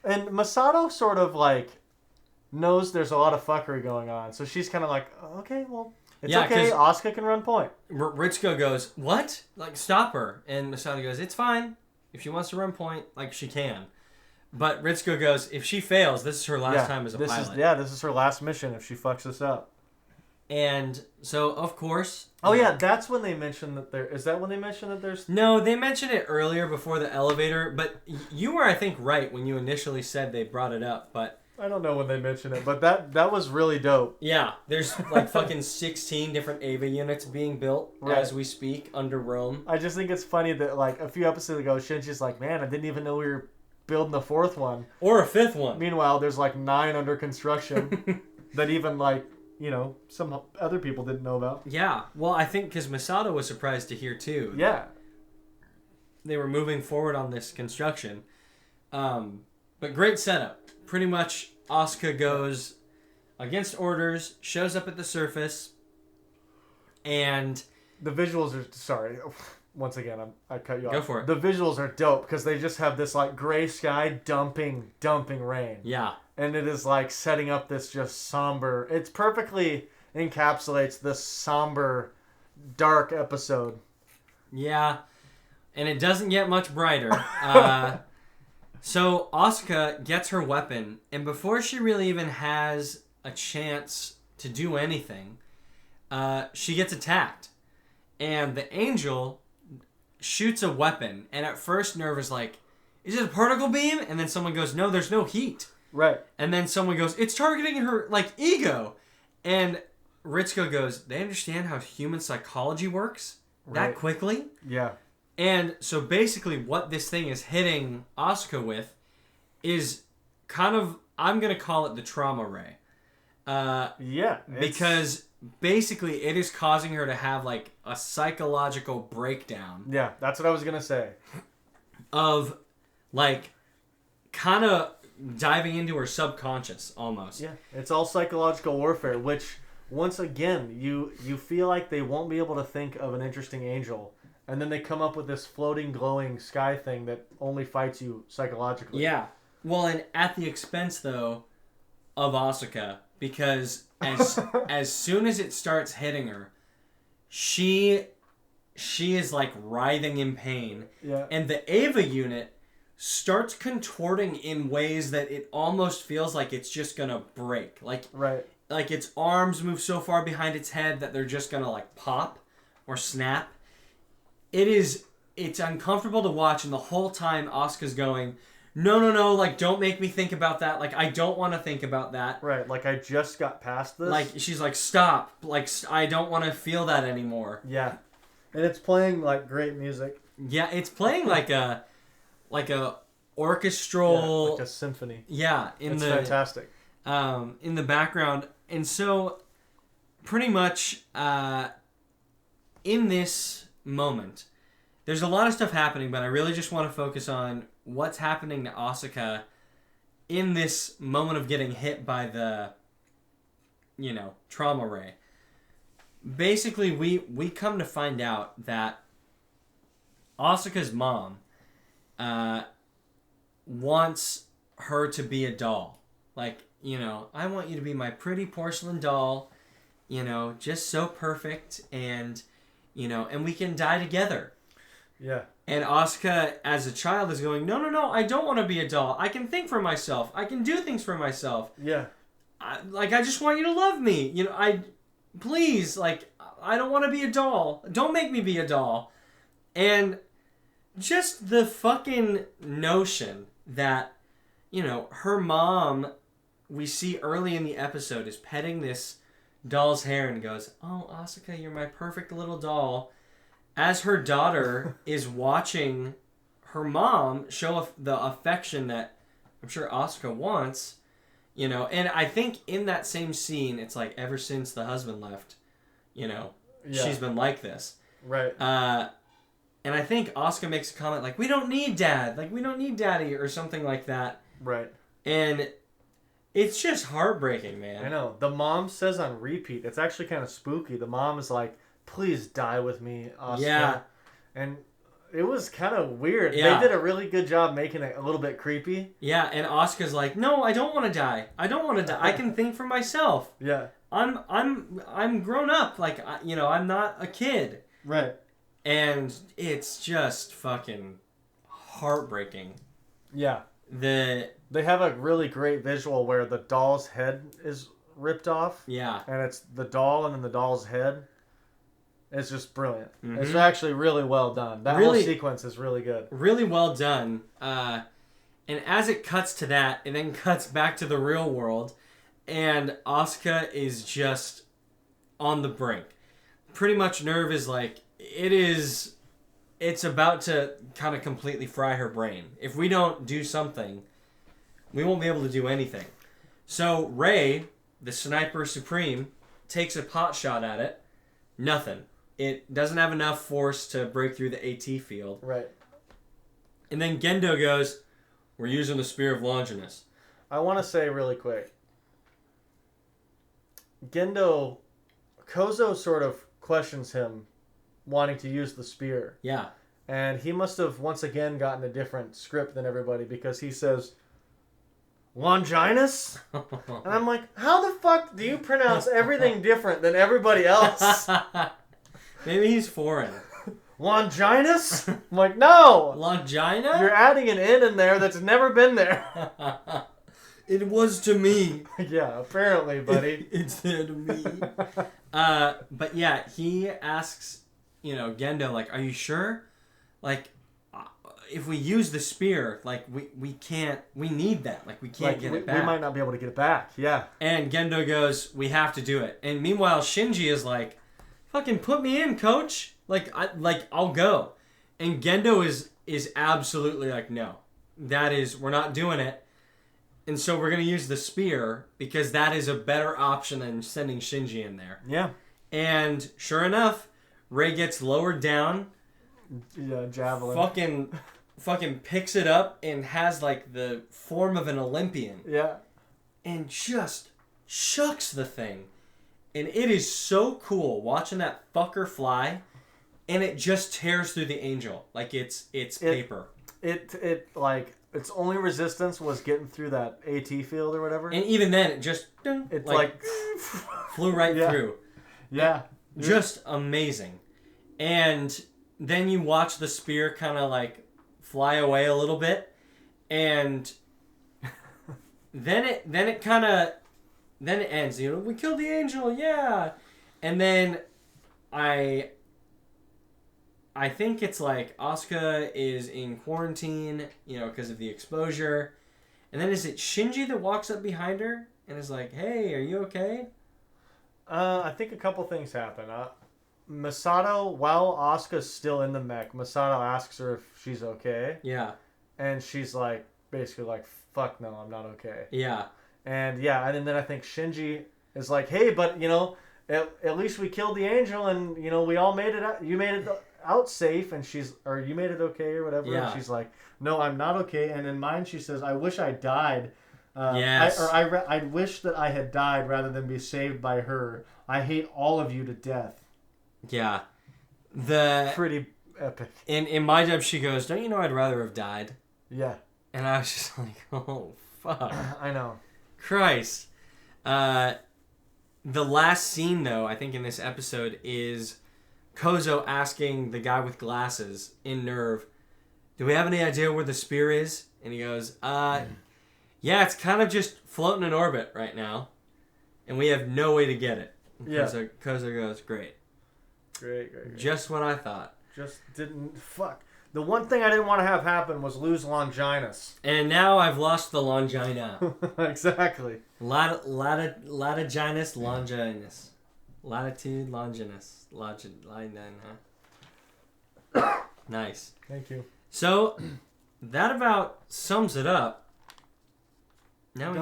And Masato sort of like knows there's a lot of fuckery going on, so she's kind of like, okay, well, it's okay. Asuka can run point. Ritsuko goes, what? Like, stop her. And Masato goes, it's fine. If she wants to run point, like, she can. But Ritsuko goes, if she fails, this is her last time as a pilot. This is her last mission if she fucks this up. And so, of course... Oh, yeah, that's when they mention that there... Is that when they mention that there's... No, they mentioned it earlier before the elevator, but you were, I think, right when you initially said they brought it up, but... I don't know when they mentioned it, but that was really dope. Yeah, there's like fucking 16 different Ava units being built as we speak under Rome. I just think it's funny that, like, a few episodes ago, Shinji's like, man, I didn't even know we were building the 4th one. Or a 5th one. Meanwhile, there's, like, 9 under construction that even, like... some other people didn't know about. Yeah. Well, I think because Masato was surprised to hear, too. Yeah. They were moving forward on this construction. But great setup. Pretty much, Asuka goes against orders, shows up at the surface, and... The visuals are... Sorry. once again, I cut you off. Go for it. The visuals are dope because they just have this like gray sky dumping rain. Yeah. And it is like setting up this just somber. It's perfectly encapsulates this somber, dark episode. Yeah. And it doesn't get much brighter. So Asuka gets her weapon, and before she really even has a chance to do anything, she gets attacked. And the angel shoots a weapon, and at first Nerv is like, is it a particle beam? And then someone goes, no, there's no heat. Right. And then someone goes, it's targeting her, like, ego. And Ritsuko goes, they understand how human psychology works that quickly? Yeah. And so basically what this thing is hitting Asuka with is kind of, I'm going to call it the trauma ray. Yeah. Because basically it is causing her to have like a psychological breakdown. Yeah, that's what I was going to say. Of like kind of diving into her subconscious almost. Yeah, it's all psychological warfare, which once again, you feel like they won't be able to think of an interesting angel. And then they come up with this floating, glowing sky thing that only fights you psychologically. Yeah. Well, and at the expense, though, of Asuka, because as soon as it starts hitting her, she is like writhing in pain. Yeah. And the Ava unit starts contorting in ways that it almost feels like it's just gonna break. Like its arms move so far behind its head that they're just gonna like pop or snap. It's uncomfortable to watch, and the whole time Asuka's going, no, like, don't make me think about that. Like, I don't want to think about that. Right, like, I just got past this. Like, she's like, stop. Like, I don't want to feel that anymore. Yeah. And it's playing, like, great music. Yeah, it's playing like a orchestral... Yeah, like a symphony. Yeah. It's fantastic. In the background. And so, pretty much, in this moment, there's a lot of stuff happening, but I really just want to focus on what's happening to Asuka in this moment of getting hit by the, trauma ray. Basically, we come to find out that Asuka's mom wants her to be a doll. Like, I want you to be my pretty porcelain doll, just so perfect, and we can die together. Yeah. And Asuka, as a child, is going, no, I don't want to be a doll. I can think for myself. I can do things for myself. Yeah. I just want you to love me. Please, I don't want to be a doll. Don't make me be a doll. And just the fucking notion that, her mom, we see early in the episode, is petting this doll's hair and goes, oh, Asuka, you're my perfect little doll. As her daughter is watching her mom show the affection that I'm sure Asuka wants, and I think in that same scene, it's like ever since the husband left, she's been like this. Right. And I think Asuka makes a comment like, we don't need dad, like we don't need daddy or something like that. Right. And it's just heartbreaking, man. I know. The mom says on repeat, it's actually kind of spooky. The mom is like, please die with me, Asuka. Yeah. And it was kind of weird. Yeah. They did a really good job making it a little bit creepy. Yeah, and Asuka's like, no, I don't want to die. I don't want to die. I can think for myself. Yeah. I'm grown up. Like, I'm not a kid. Right. And it's just fucking heartbreaking. Yeah. They have a really great visual where the doll's head is ripped off. Yeah. And it's the doll and then the doll's head. It's just brilliant. Mm-hmm. It's actually really well done. That whole sequence is really good. Really well done. And as it cuts to that, it then cuts back to the real world. And Asuka is just on the brink. Pretty much Nerv is like, it's about to kind of completely fry her brain. If we don't do something, we won't be able to do anything. So Ray, the Sniper Supreme, takes a pot shot at it. Nothing. It doesn't have enough force to break through the AT field. Right. And then Gendo goes, we're using the Spear of Longinus. I want to say really quick. Kozo sort of questions him wanting to use the spear. Yeah. And he must have once again gotten a different script than everybody because he says, Longinus? And I'm like, how the fuck do you pronounce everything different than everybody else? Maybe he's foreign. Longinus? I'm like, no! Longina? You're adding an N in there that's never been there. It was to me. Yeah, apparently, buddy. It's there to me. But yeah, he asks, Gendo, like, are you sure? Like, if we use the spear, like, we can't, we need that. Like, we can't get it back. We might not be able to get it back, yeah. And Gendo goes, we have to do it. And meanwhile, Shinji is like, fucking put me in, coach. I'll go. And Gendo is absolutely like, no. We're not doing it. And so we're going to use the spear because that is a better option than sending Shinji in there. Yeah. And sure enough, Rei gets lowered down. Yeah, javelin. Fucking picks it up and has like the form of an Olympian. Yeah. And just shucks the thing. And it is so cool watching that fucker fly, and it just tears through the angel like it's paper. Its only resistance was getting through that AT field or whatever. And even then, it just flew right through. Yeah. Just amazing. And then you watch the spear kind of like fly away a little bit, and then it ends. We killed the angel, yeah. And then I think it's like Asuka is in quarantine, because of the exposure. And then is it Shinji that walks up behind her and is like, "Hey, are you okay?" I think a couple things happen. Masato, while Asuka's still in the mech, Masato asks her if she's okay. Yeah. And she's like, basically like, fuck no, I'm not okay. Yeah. And then I think Shinji is like, hey, but, at least we killed the angel and, we all made it out. You made it out safe, and you made it okay or whatever. Yeah. And she's like, no, I'm not okay. And in mine, she says, I wish I died. Yes. I wish that I had died rather than be saved by her. I hate all of you to death. Yeah. Pretty epic. In my dub, she goes, don't you know I'd rather have died? Yeah. And I was just like, oh, fuck. I know. Christ. The last scene, though, I think in this episode is Kozo asking the guy with glasses in Nerv, do we have any idea where the spear is? And he goes, yeah, it's kind of just floating in orbit right now. And we have no way to get it. Yeah. Kozo goes, great. Great. Just what I thought. Just didn't... Fuck. The one thing I didn't want to have happen was lose Longinus. And now I've lost the Longina. Exactly. Latiginus, Longinus. Latitude, Longinus. Nice. Thank you. So, that about sums it up. Now we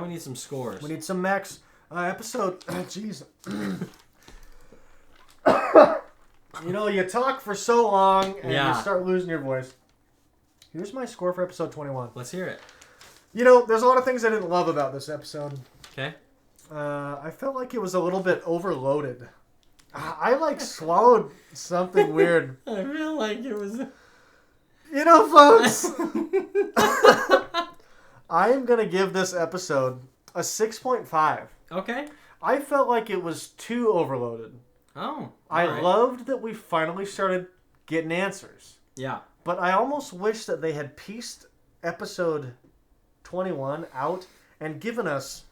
need some scores. We need some max episode. Jeez. You talk for so long and you start losing your voice. Here's my score for episode 21. Let's hear it. There's a lot of things I didn't love about this episode. Okay. I felt like it was a little bit overloaded. I swallowed something weird. I feel like it was... folks. I am going to give this episode a 6.5. Okay. I felt like it was too overloaded. Oh. I right. loved that we finally started getting answers. Yeah. But I almost wish that they had pieced episode 21 out and given us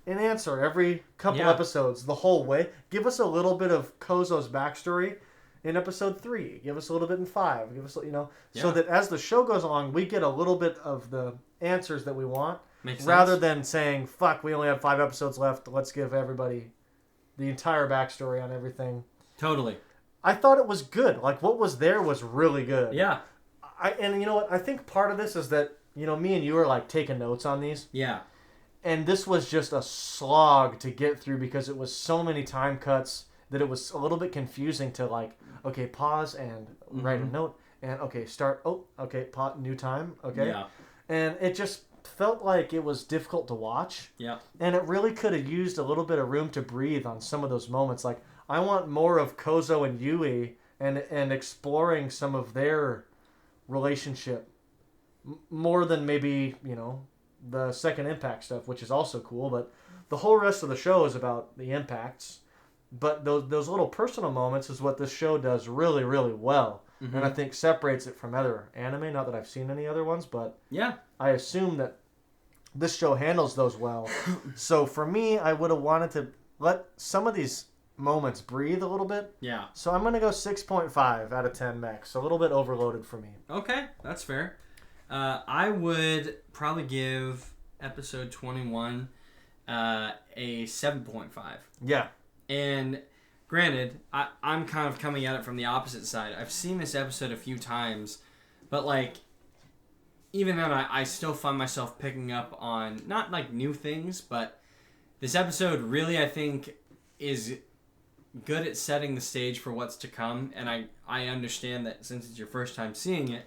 an answer every couple episodes the whole way. Give us a little bit of Kozo's backstory in episode 3. Give us a little bit in 5. Give us, so that as the show goes along, we get a little bit of the answers that we want. Makes rather sense. than saying, fuck, we only have 5 episodes left. Let's give everybody the entire backstory on everything. Totally. I thought it was good. What was there was really good. Yeah. And you know what? I think part of this is that, me and you are taking notes on these. Yeah. And this was just a slog to get through because it was so many time cuts that it was a little bit confusing to okay, pause and write a note. And okay, start. Oh, okay, pause, new time. Okay. Yeah. And it just felt like it was difficult to watch. Yeah. And it really could have used a little bit of room to breathe on some of those moments. I want more of Kozo and Yui and exploring some of their relationship more than maybe, the second Impact stuff, which is also cool. But the whole rest of the show is about the Impacts. But those little personal moments is what this show does really, really well. Mm-hmm. And I think separates it from other anime. Not that I've seen any other ones, but yeah, I assume that this show handles those well. So for me, I would have wanted to let some of these moments breathe a little bit. Yeah. So I'm going to go 6.5 out of 10 max. A little bit overloaded for me. Okay, that's fair. I would probably give episode 21 a 7.5. Yeah. And granted, I'm kind of coming at it from the opposite side. I've seen this episode a few times, but like, even then, I still find myself picking up on, not like new things, but this episode really, I think, is good at setting the stage for what's to come. And I understand that since it's your first time seeing it,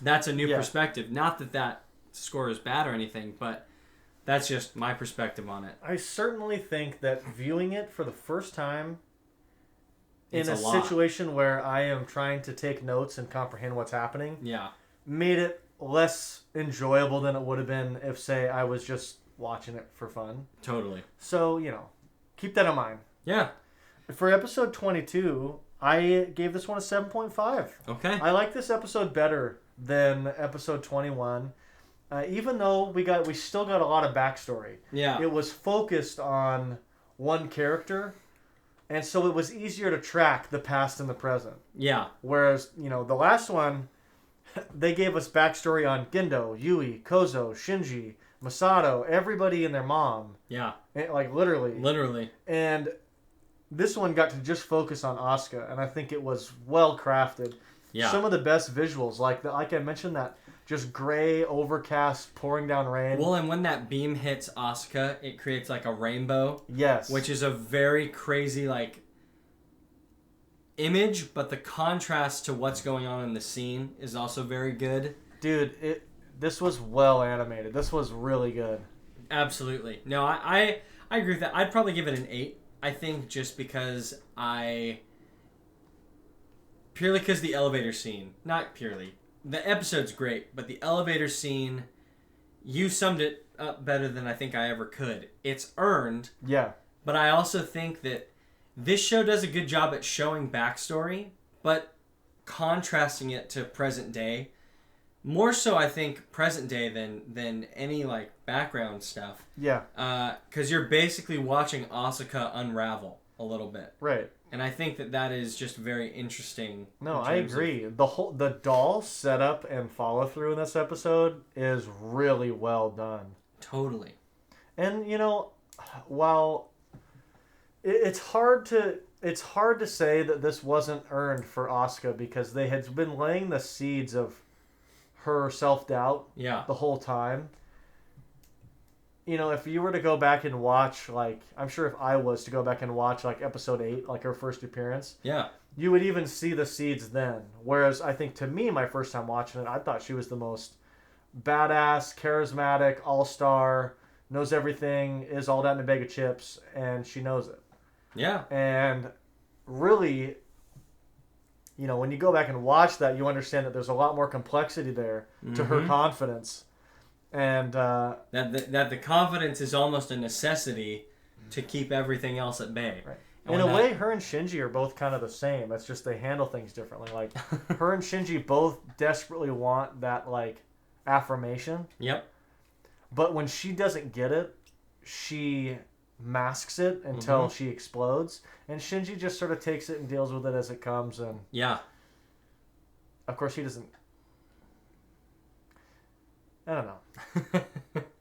that's a new perspective. Not that score is bad or anything, but that's just my perspective on it. I certainly think that viewing it for the first time in a situation where I am trying to take notes and comprehend what's happening made it less enjoyable than it would have been if, say, I was just watching it for fun. Totally. So, keep that in mind. Yeah. For episode 22, I gave this one a 7.5. Okay. I like this episode better than episode 21. Even though we still got a lot of backstory. Yeah. It was focused on one character, and so it was easier to track the past and the present. Yeah. Whereas, the last one, they gave us backstory on Gendo, Yui, Kozo, Shinji, Masato, everybody and their mom. Yeah. Like, literally. Literally. And this one got to just focus on Asuka, and I think it was well crafted. Yeah. Some of the best visuals, like I mentioned, that just gray, overcast, pouring down rain. Well, and when that beam hits Asuka, it creates like a rainbow. Yes. Which is a very crazy, like, image, but the contrast to what's going on in the scene is also very good. Dude, this was well animated. This was really good. Absolutely. No, I agree with that. I'd probably give it an 8. I think just because purely because the elevator scene, not purely. The episode's great, but the elevator scene, you summed it up better than I think I ever could. It's earned. Yeah. But I also think that this show does a good job at showing backstory, but contrasting it to present day. More so, I think, present day than any, like, background stuff. Yeah. Because you're basically watching Asuka unravel a little bit. Right. And I think that is just very interesting. No, I agree. The doll setup and follow through in this episode is really well done. Totally. And while it's hard to say that this wasn't earned for Asuka because they had been laying the seeds of her self-doubt the whole time. If you were to go back and watch, like, I'm sure if I was to go back and watch, like, episode 8, like, her first appearance, you would even see the seeds then. Whereas I think, to me, my first time watching it, I thought she was the most badass, charismatic, all-star, knows everything, is all that in a bag of chips, and she knows it. Yeah. And really, when you go back and watch that, you understand that there's a lot more complexity there to her confidence. And that the confidence is almost a necessity to keep everything else at bay. Right. In a way, her and Shinji are both kind of the same. It's just they handle things differently. Like, her and Shinji both desperately want that, like, affirmation. Yep. But when she doesn't get it, she masks it until she explodes. And Shinji just sort of takes it and deals with it as it comes. And of course, he doesn't... I don't know.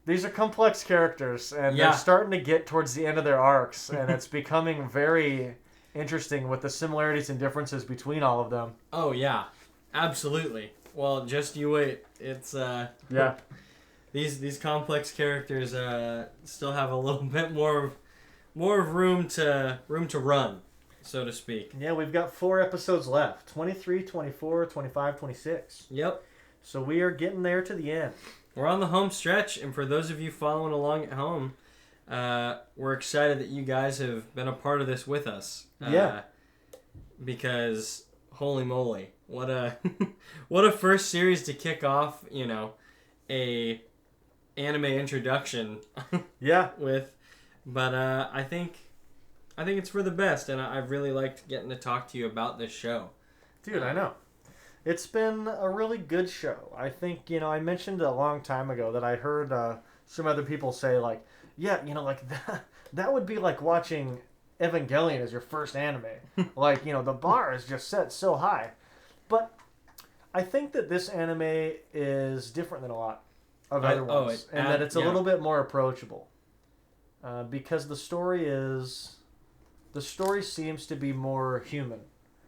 These are complex characters, and they're starting to get towards the end of their arcs, and it's becoming very interesting with the similarities and differences between all of them. Oh, yeah. Absolutely. Well, just you wait. It's, These complex characters still have a little bit more room to run, so to speak. Yeah, we've got 4 episodes left. 23, 24, 25, 26. Yep. So we are getting there to the end. We're on the home stretch, and for those of you following along at home, we're excited that you guys have been a part of this with us. Because Holy moly. What a what a first series to kick off, a anime introduction Yeah. with. But I think it's for the best, and I've really liked getting to talk to you about this show. Dude, I know. It's been a really good show. I think, I mentioned a long time ago that I heard some other people say, like, yeah, like that would be like watching Evangelion as your first anime. Like, the bar is just set so high. But I think that this anime is different than a lot of other ones. And that it's a little bit more approachable. Because the story seems to be more human.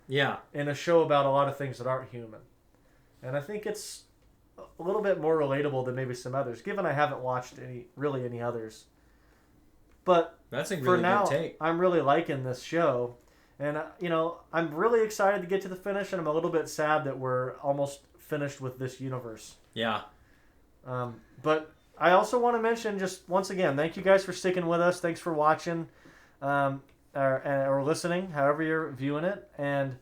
Yeah. In a show about a lot of things that aren't human. And I think it's a little bit more relatable than maybe some others, given I haven't watched any others. But that's a really for now, good take. I'm really liking this show. And, I'm really excited to get to the finish, and I'm a little bit sad that we're almost finished with this universe. Yeah. But I also want to mention, just once again, thank you guys for sticking with us. Thanks for watching. Or listening, however you're viewing it. And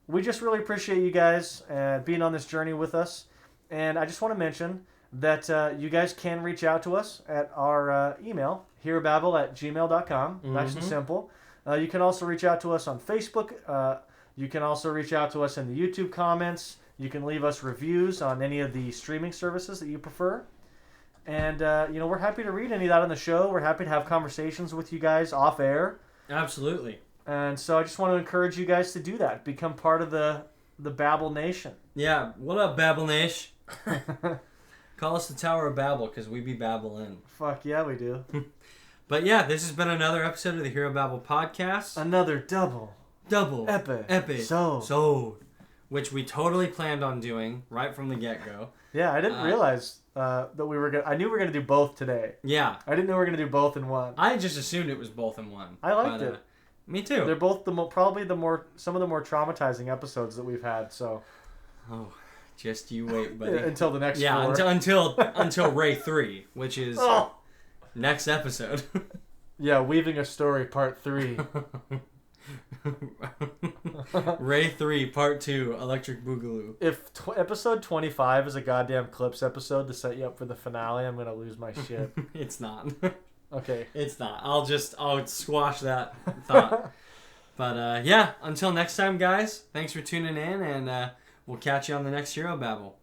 we just really appreciate you guys being on this journey with us. And I just want to mention that you guys can reach out to us at our email, HiroBabble@gmail.com. Nice and simple. You can also reach out to us on Facebook. You can also reach out to us in the YouTube comments. You can leave us reviews on any of the streaming services that you prefer. And, we're happy to read any of that on the show. We're happy to have conversations with you guys off air. Absolutely. And so I just want to encourage you guys to do that. Become part of the Babble Nation. Yeah. What up, Babble Nation? Call us the Tower of Babel, because we be babbling. Fuck yeah, we do. But yeah, this has been another episode of the HiroBabble podcast. Another double epic so which we totally planned on doing right from the get-go. Yeah, I didn't realize that we were gonna. I knew we were gonna do both today. Yeah, I didn't know we were gonna do both in one. I just assumed it was both in one. I liked it. Me too. They're both probably some of the more traumatizing episodes that we've had. So. Oh, just you wait, buddy. Until the next. Yeah, until Ray 3, which is next episode. Yeah, Weaving a Story Part 3. Ray 3 Part 2 Electric Boogaloo. If episode 25 is a goddamn Clips episode to set you up for the finale, I'm gonna lose my shit. It's not. Okay. It's not. I'll squash that thought. But yeah, until next time, guys. Thanks for tuning in, and we'll catch you on the next HiroBabble.